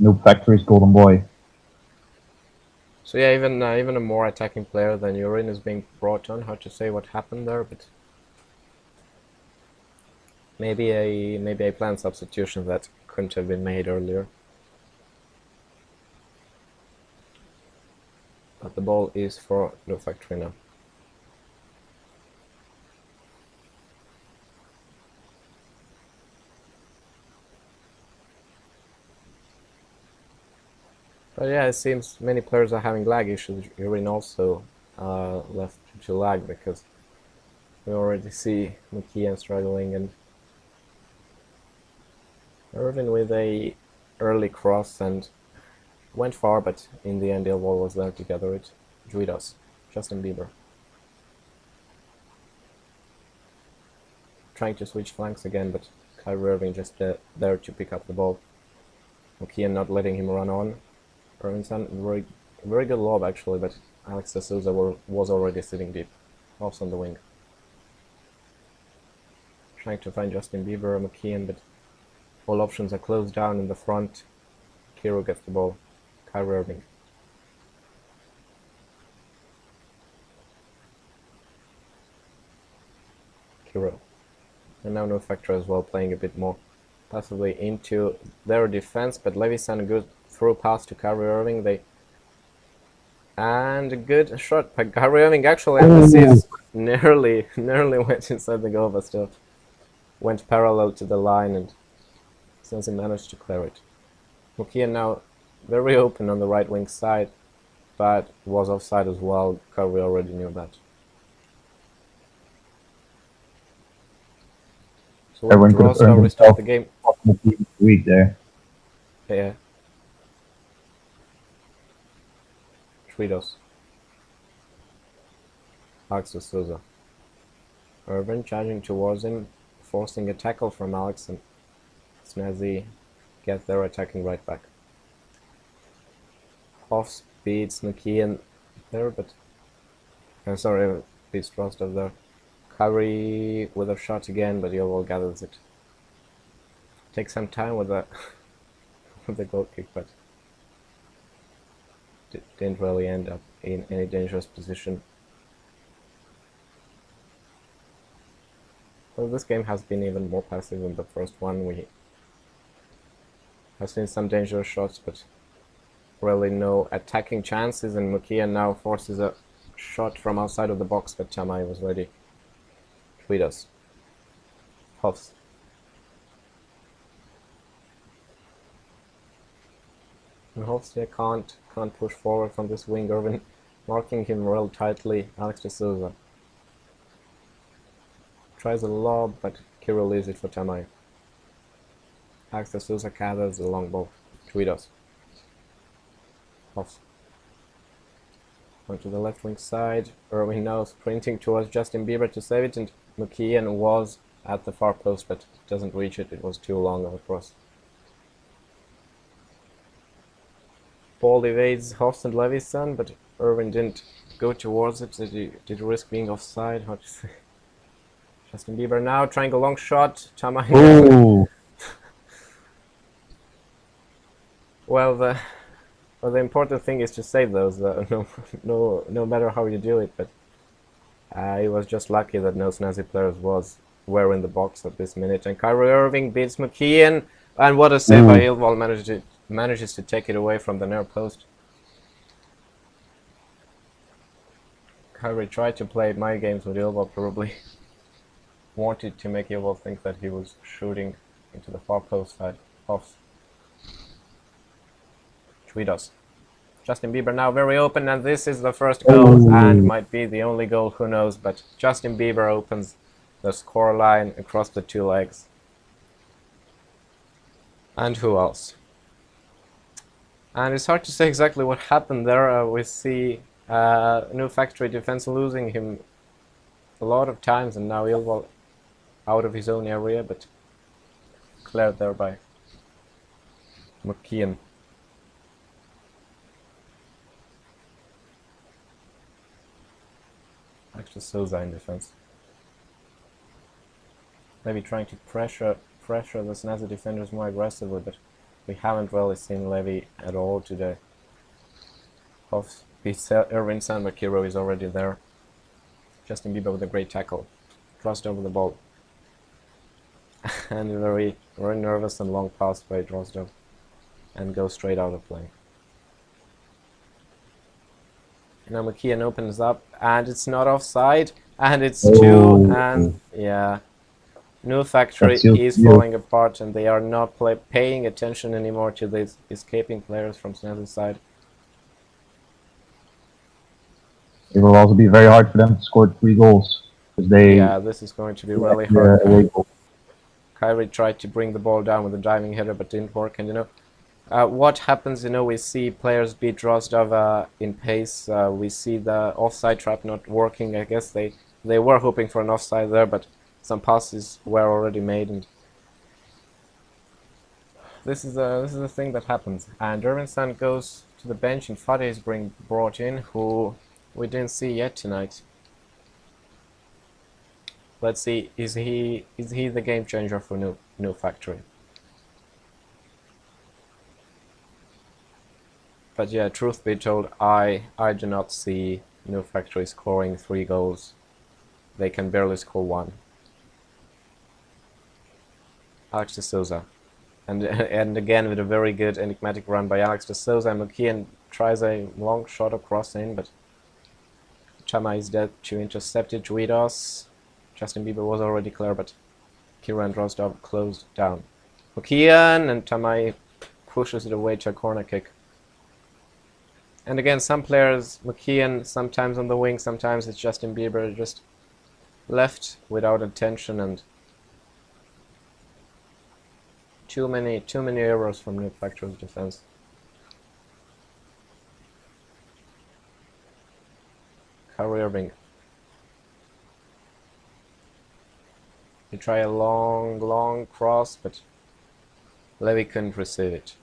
Noob Factory's golden boy. So yeah, even a more attacking player than Urin is being brought on. Hard to say what happened there, but maybe a planned substitution that couldn't have been made earlier. But the ball is for Noob Factory now. But yeah, it seems many players are having lag issues. Urin also left due to lag, because we already see McKeon struggling, and Irvin with a early cross and went far, but in the end Ilval was there to gather it. Juidos, Justin Bieber. Trying to switch flanks again, but Kyrie Irving just there to pick up the ball. McKeon not letting him run on. Irvinson, very good lob actually, but Alex de Souza was already sitting deep. Off on the wing. Trying to find Justin Bieber, McKeon, but all options are closed down in the front. Kiro gets the ball. Kyrie Irving. Kiro. And now No Factor as well, playing a bit more passively into their defense, but Levisan, a good through pass to Kyrie Irving. And a good shot by Kyrie Irving, actually, and this is nearly went inside the goal, but still went parallel to the line, and Snazzy managed to clear it. Mukian now very open on the right wing side, but was offside as well. Kyrie already knew that. So Everyone could have earned restart the game. Week there. Yeah. Tridos. Alex de Souza. Irvin charging towards him, forcing a tackle from Alex, and Snazzy gets their attacking right back. Off speeds McKeon there, but sorry, beats Rostov there. Kyrie with a shot again, but Yovel gathers it. Takes some time with the with the goal kick, but didn't really end up in any dangerous position. Well, this game has been even more passive than the first one. We have seen some dangerous shots, but really no attacking chances, and Mukia now forces a shot from outside of the box, but Tamai was ready. Tweet us. Huffs. And Huffs can't push forward from this wing. Irvin marking him real tightly. Alex de Souza tries a lob, but Kirill leaves it for Tamai. Alex de Souza gathers the long ball. Tweet us. Huffs. Onto the left wing side. Irvin now sprinting towards Justin Bieber to save it, and McKeon was at the far post, but doesn't reach it. It was too long of a cross. Ball evades Hoffs and Levisan, but Irvin didn't go towards it. Did risk being offside. How to say? Justin Bieber now trying a long shot. Tamai. Well, the important thing is to save those. No matter how you do it, but he was just lucky that no Snazzy players were in the box at this minute. And Kyrie Irving beats McKeon, and what a save by Ilval, manages to take it away from the near post. Kyrie tried to play my games with Ilval, probably wanted to make Ilval think that he was shooting into the far post side. Off. Tweet us. Justin Bieber now very open, and this is the first goal, and might be the only goal, who knows, but Justin Bieber opens the score line across the two legs. And who else? And it's hard to say exactly what happened there. We see New Factory defense losing him a lot of times, and now Ilval out of his own area, but cleared there by McKeon. to Souza in defense. Maybe trying to pressure the Snazzy defenders more aggressively, but we haven't really seen Levy at all today. Hoff beats Erwin San, but Kiro is already there. Justin Bieber with a great tackle. Crossed over the ball. And very nervous and long pass by Drozdov. And goes straight out of play. Now McKeon opens up, and it's not offside, and it's 2, and yeah. New Factory is falling apart, and they are not paying attention anymore to these escaping players from Snazzy's side. It will also be very hard for them to score 3 goals. Yeah, this is going to be really hard. Kyrie tried to bring the ball down with a diving header, but didn't work. And you know, what happens? You know, we see players beat Drozdov in pace. We see the offside trap not working. I guess they were hoping for an offside there, but some passes were already made, and this is the thing that happens. And Ervinson goes to the bench, and Fadi is brought in, who we didn't see yet tonight. Let's see, is he the game changer for New Factory? But yeah, truth be told, I do not see New Factory scoring 3 goals. They can barely score 1. Alex de Souza, and again with a very good enigmatic run by Alex de Souza. McKeon tries a long shot across in, but Chama is there to intercept it. Juidos. Justin Bieber was already clear, but Kira and Drozdov closed down. McKeon, and Tamai pushes it away to a corner kick. And again, some players, McKeon sometimes on the wing, sometimes it's Justin Bieber just left without attention, and too many errors from New Factory's defense. Kyrie Irving. He tried a long cross, but Levy couldn't receive it.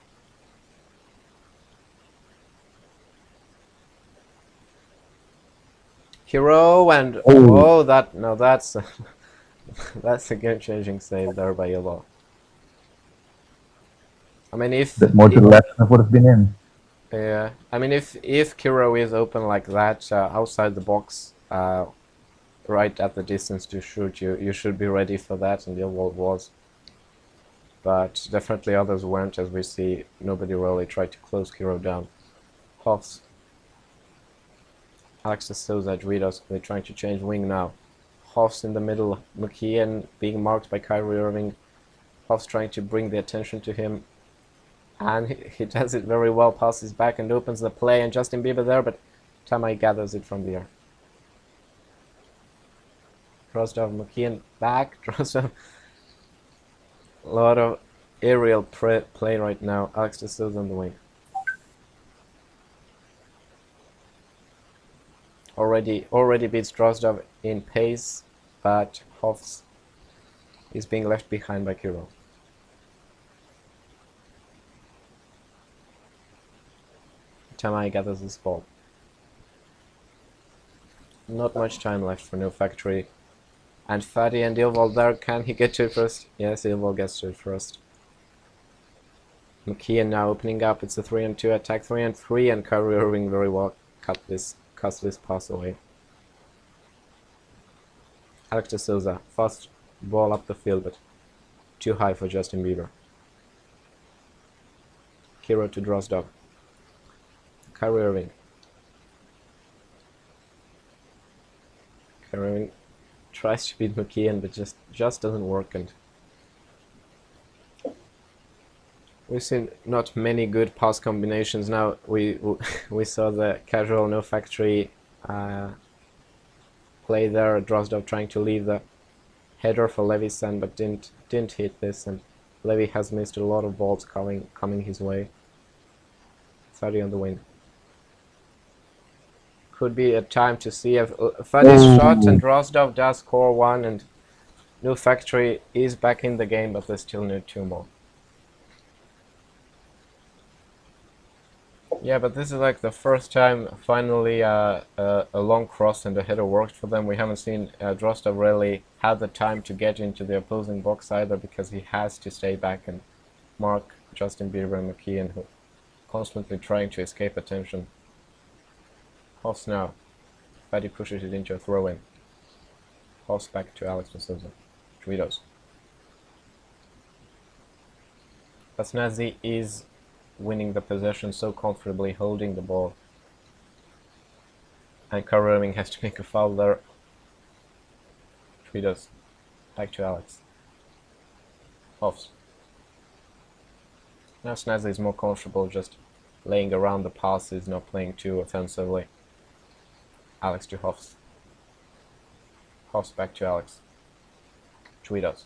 Hero, and that's that's a game-changing save there by Yellow. I mean, if more to the left than would have been in. Yeah, I mean, if Kiro is open like that outside the box, right at the distance to shoot, you should be ready for that, and Yellow was. But definitely others weren't, as we see. Nobody really tried to close Kiro down. Hoffs. Alex de Souza, Juidos, they're trying to change wing now. Hoffs in the middle, McKeon being marked by Kyrie Irving. Hoffs trying to bring the attention to him. And he does it very well, passes back and opens the play, and Justin Bieber there, but Tamai gathers it from the air. Drozdov, McKeon back, Drozdov. A lot of aerial play right now. Alex de Souza on the wing. Already beats Drozdov in pace, but Hoffs is being left behind by Kiro. Tamai gathers this ball. Not much time left for New Factory. And Fadi and Ilval there, can he get to it first? Yes, Ilval gets to it first. McKeon now opening up, it's a 3-on-2 attack, 3-on-3, and Kyrie Irving very well cuts this pass away. Alex de Souza, fast ball up the field, but too high for Justin Bieber. Kiro to Drozdov. Kyrie Irving. Kyrie Irving tries to beat McKeon, but just doesn't work, and we've seen not many good pass combinations. Now we saw the casual No Factory play there. Drozdov trying to leave the header for Levisan, but didn't hit this, and Levy has missed a lot of balls coming his way. Fadi on the wing. Could be a time to see if Fadi's shot, and Drozdov does score 1, and New Factory is back in the game, but they still need 2 more. Yeah, but this is like the first time finally a long cross and a header worked for them. We haven't seen Drostov really have the time to get into the opposing box either, because he has to stay back and mark Justin Bieber and McKeon, who constantly trying to escape attention. Hoffs now. Fatty pushes it into a throw-in. Hoffs back to Alex D'Souza. Juidos. But Snazzy is winning the possession so comfortably, holding the ball. And Kyrie Irving has to make a foul there. Juidos. Back to Alex. Hoffs. Now Snazzy is more comfortable just laying around the passes, not playing too offensively. Alex to Hoffs. Hoffs back to Alex. Juidos.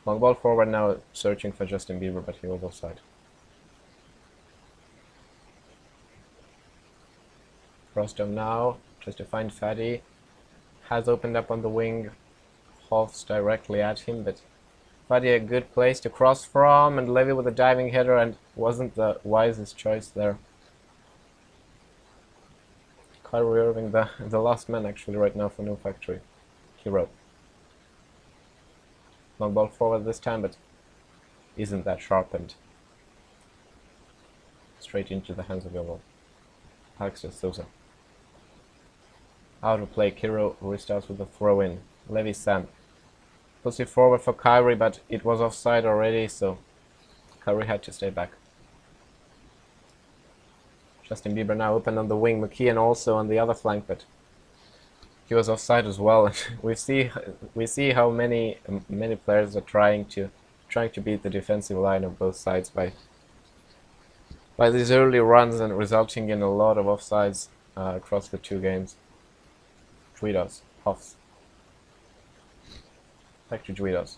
Long ball forward now, searching for Justin Bieber, but he was offside. Rostov now tries to find Fatty. Has opened up on the wing. Hoffs directly at him, but Fatty a good place to cross from, and Levy with a diving header, and wasn't the wisest choice there. Kyrie Irving, the last man actually right now for Noob Factory. Hero. Long ball forward this time, but isn't that sharpened. Straight into the hands of your ball. Alex D'Souza. Out of play, Kiro restarts with a throw-in. Levy Sam. Puts it forward for Kyrie, but it was offside already, so Kyrie had to stay back. Justin Bieber now open on the wing. McKeon also on the other flank, but he was offside as well. we see how many players are trying to beat the defensive line of both sides by these early runs, and resulting in a lot of offsides across the two games. Juidos. Hoffs. Back to Juidos.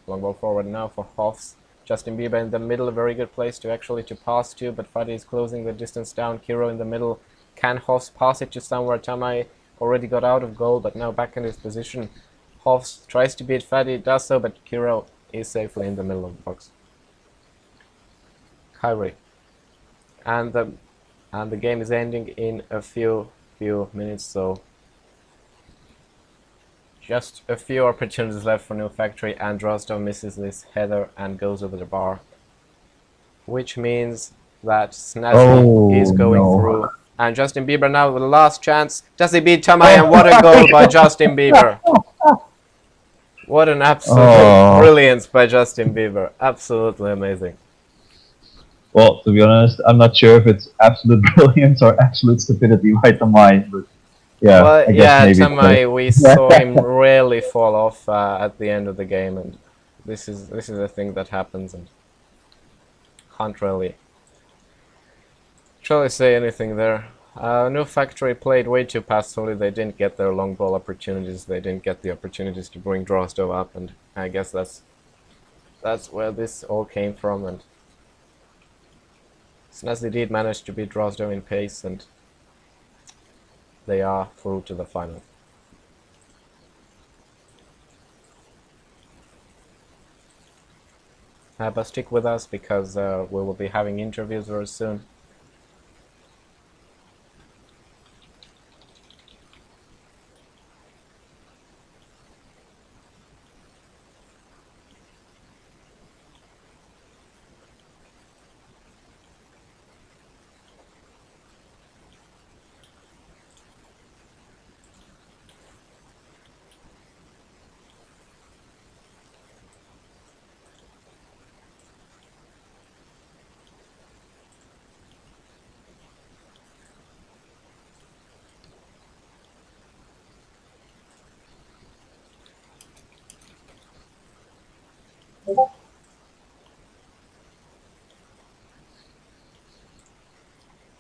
Long ball forward now for Hoffs. Justin Bieber in the middle, a very good place to pass to, but Fadi is closing the distance down. Kiro in the middle. Can Hoffs pass it to somewhere? Tamai already got out of goal, but now back in his position. Hoffs tries to beat Fadi, does so, but Kiro is safely in the middle of the box. Kyrie. And the game is ending in a few minutes, so just a few opportunities left for Noob Factory, and Drozdov misses this header and goes over the bar, which means that Snazzy is going through. And Justin Bieber now with the last chance. Does he beat Tamai? And what a goal by Justin Bieber. What an absolute brilliance by Justin Bieber. Absolutely amazing. Well, to be honest, I'm not sure if it's absolute brilliance or absolute stupidity by Tamai, but yeah, well, I guess maybe Tamai, we saw him really fall off at the end of the game, and this is a thing that happens, and can't really say anything there. Noob Factory played way too passively. They didn't get their long ball opportunities. They didn't get the opportunities to bring Drozdov up, and I guess that's where this all came from. And Snazzy did manage to beat Drozdov in pace, and they are through to the final. But stick with us, because we will be having interviews very soon.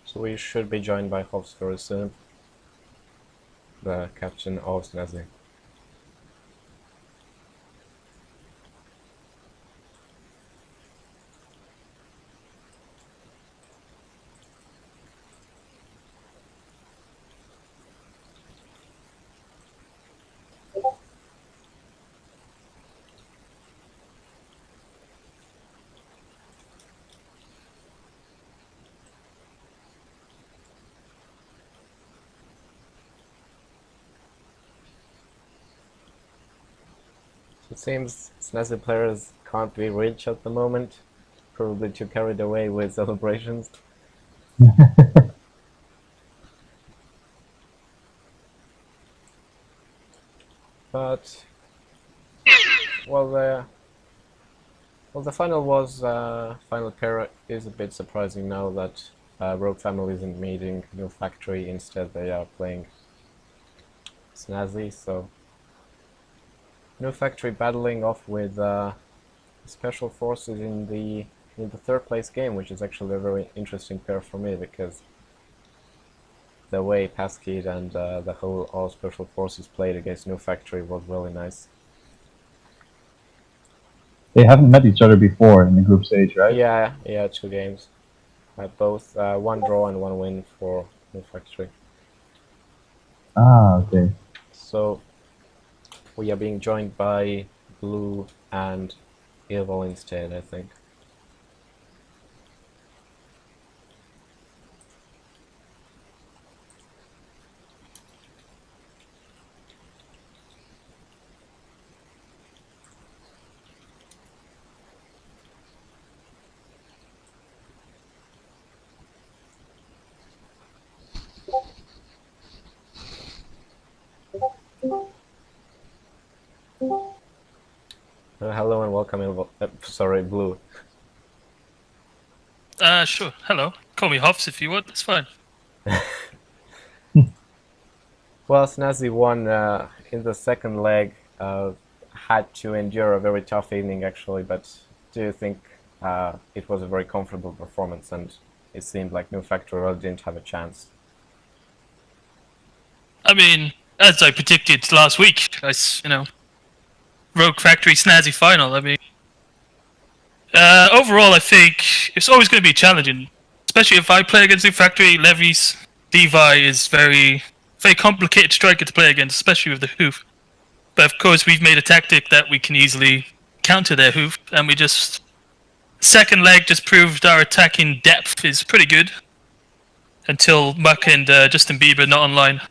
So we should be joined by Hoffs very soon, the captain of Snazzy. It seems Snazzy players can't be rich at the moment, probably too carried away with celebrations. But well, the final pair is a bit surprising now that Rogue Family isn't meeting New Factory. Instead, they are playing Snazzy. So New Factory battling off with Special Forces in the third place game, which is actually a very interesting pair for me because the way Passkid and the whole all Special Forces played against New Factory was really nice. They haven't met each other before in the group stage, right? Yeah, 2 games. Both 1 draw and 1 win for New Factory. Ah, okay. So we are being joined by Blue and Evil instead, I think. Hello and welcome, Evil. Sorry, Blue. Sure. Hello. Call me Hoffs if you want. It's fine. Well, Snazzy won in the second leg. Had to endure a very tough evening, actually, but do you think it was a very comfortable performance and it seemed like New Factory really didn't have a chance? I mean, as I predicted last week, Rogue Factory Snazzy final. I mean, overall, I think it's always going to be challenging, especially if I play against New Factory. Levy's Levi is very complicated striker to play against, especially with the hoof. But of course, we've made a tactic that we can easily counter their hoof, and we just second leg just proved our attacking depth is pretty good until Muck and Justin Bieber not online.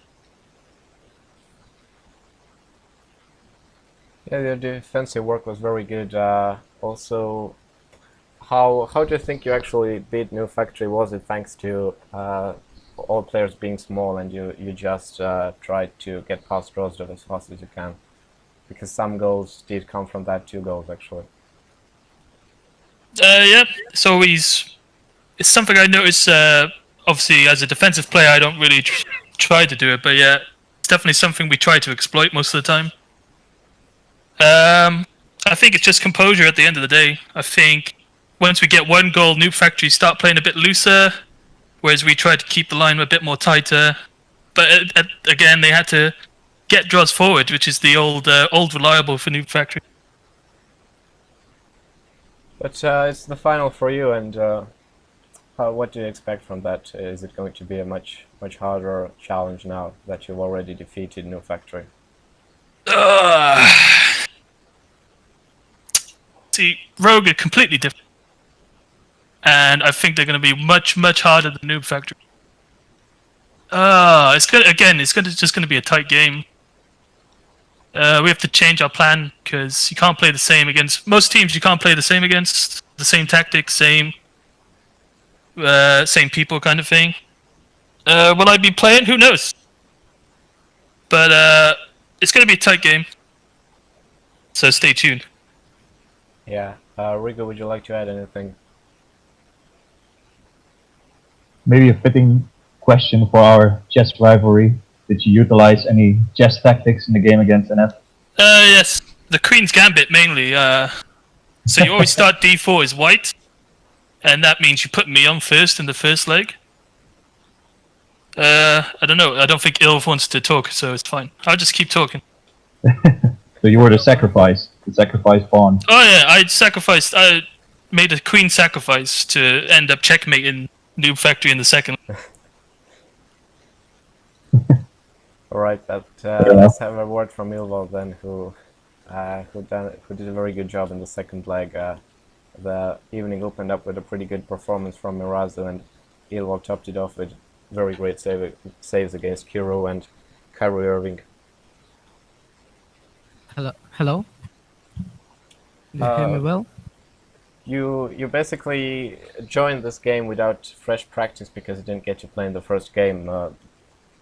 Yeah, your defensive work was very good. Also, how do you think you actually beat New Factory? Was it thanks to all players being small and you just tried to get past Rosdov as fast as you can? Because some goals did come from that, 2 goals actually. Yeah, it's something I notice. Obviously, as a defensive player, I don't really try to do it, but yeah, it's definitely something we try to exploit most of the time. I think it's just composure at the end of the day. I think once we get 1 goal, Noob Factory start playing a bit looser, whereas we try to keep the line a bit more tighter. But again, they had to get draws forward, which is the old reliable for Noob Factory. But it's the final for you, and what do you expect from that? Is it going to be a much harder challenge now that you've already defeated New Factory? See, Rogue are completely different, and I think they're going to be much harder than Noob Factory. It's just going to be a tight game. We have to change our plan because you can't play the same against most teams. You can't play the same against the same tactics, same people, kind of thing. Will I be playing? Who knows? But it's going to be a tight game, so stay tuned. Yeah, Rigo, would you like to add anything? Maybe a fitting question for our chess rivalry. Did you utilize any chess tactics in the game against NF? Yes, the Queen's Gambit mainly. So you always start d4 as white, and that means you put me on first in the first leg. I don't know. I don't think Ilv wants to talk, so it's fine. I'll just keep talking. So you were the sacrifice pawn. Oh yeah, I made a queen sacrifice to end up checkmating Noob Factory in the second. Alright, but let's have a word from Ilval then, who did a very good job in the second leg. The evening opened up with a pretty good performance from Mirazu, and Ilval topped it off with very great saves against Kiro and Kyrie Irving. Hello. Do you hear me well? You basically joined this game without fresh practice because you didn't get to play in the first game.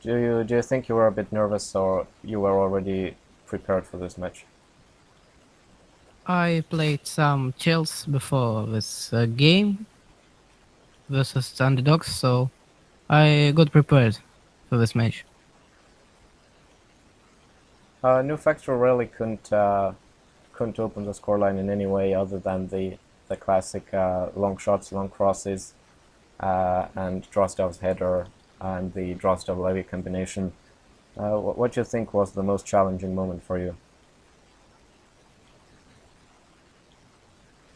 Do you think you were a bit nervous, or you were already prepared for this match? I played some Chels before this game versus underdogs, so I got prepared for this match. New Factor really couldn't open the scoreline in any way other than the classic long shots, long crosses, and Drostov's header and the Drostov-Levy combination. What do you think was the most challenging moment for you?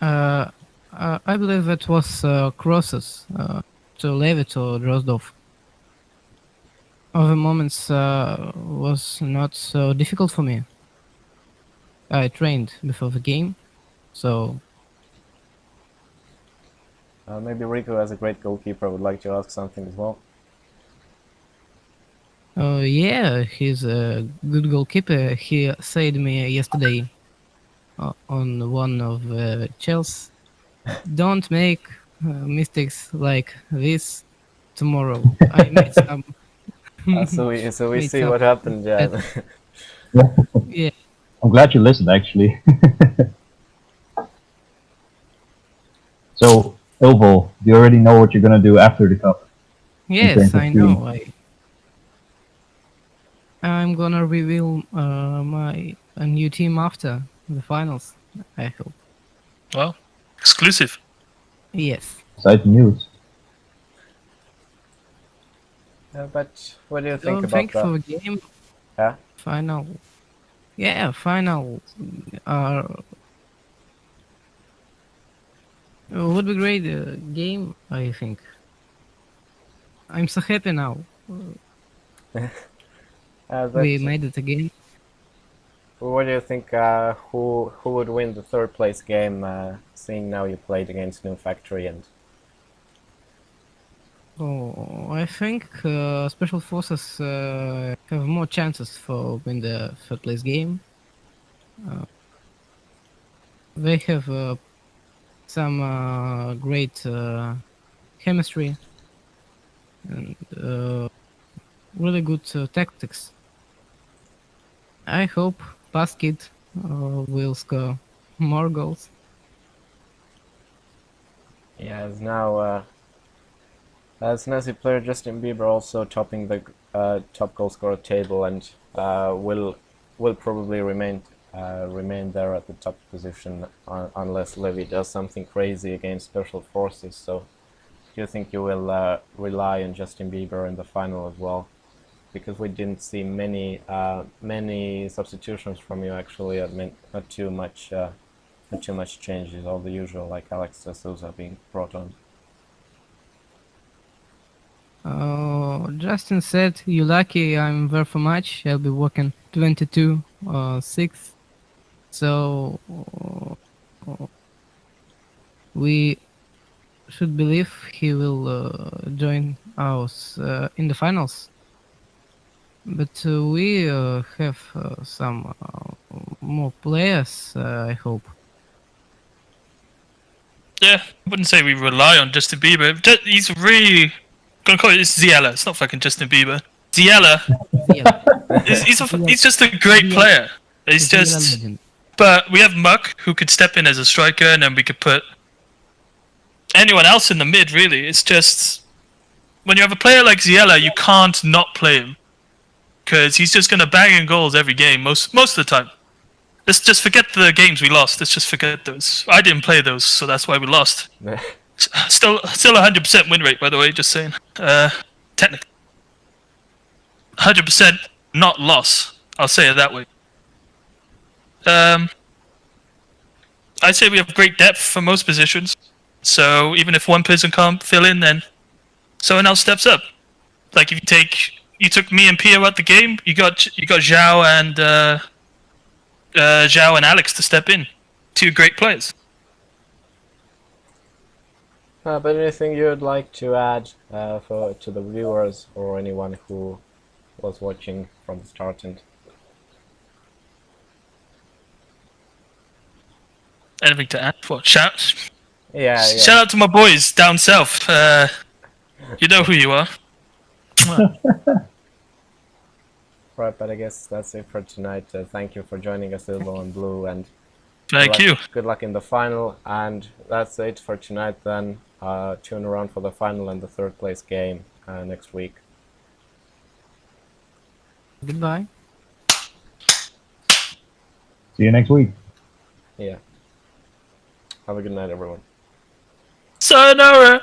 I believe it was crosses to Levy to Drozdov. Other moments was not so difficult for me. I trained before the game, so Maybe Rico, as a great goalkeeper, would like to ask something as well. yeah, he's a good goalkeeper. He said me yesterday on one of Chelsea, don't make mistakes like this tomorrow. I made some. So we Made see some what happened. bad- Yeah. yeah. I'm glad you listened, actually. So, Ilvo, do you already know what you're gonna do after the cup? in terms Yes, of I team? know. I'm gonna reveal my a new team after the finals. I hope. Well, exclusive. Yes. Exciting news. But what do you think So about thank you the? for the game. Yeah. Final. Yeah, final. Would be great game. I think. I'm so happy now. We But made it again. what do you think? Who would win the third place game? Seeing now you played against New Factory and Oh, I think Special Forces have more chances for win the third place game. They have some great chemistry and really good tactics. I hope Basket will score more goals. yeah, as now Snazzy player Justin Bieber also topping the top goal scorer table and will probably remain there at the top position unless Levy does something crazy against Special Forces. So, do you think you will rely on Justin Bieber in the final as well? Because we didn't see many substitutions from you actually. I mean, not too much changes. All the usual, like Alex de Souza being brought on. Justin said, "You lucky I'm there for much. I'll be working 22 6. So we should believe he will join us in the finals. But we have some more players, I hope. Yeah, I wouldn't say we rely on Justin Bieber. He's really gonna call it Ziella. It's not fucking Justin Bieber. Ziella Ziela. he's just a great player. He's Ziela just. legend. But we have Muck who could step in as a striker, and then we could put anyone else in the mid. Really, it's just when you have a player like Ziella, you can't not play him because he's just gonna bang in goals every game most of the time. Let's just forget the games we lost. Let's just forget those. I didn't play those, so that's why we lost. Still 100% win rate, by the way. Just saying. Technically, 100% not loss. I'll say it that way. I'd say we have great depth for most positions. So even if one person can't fill in, then someone else steps up. Like if you took me and Pio out the game, you got Zhao and Alex to step in. Two great players. But anything you'd like to add to the viewers or anyone who was watching from the start? And Anything to add? What shout? Yeah, Shout out to my boys down south. You know who you are. Right, but I guess that's it for tonight. Thank you for joining us, Silver and Blue, and Thank you. good luck in the final. And that's it for tonight then. Tune around for the final and the third place game next week. Goodbye. See you next week. Yeah. Have a good night, everyone. Sayonara.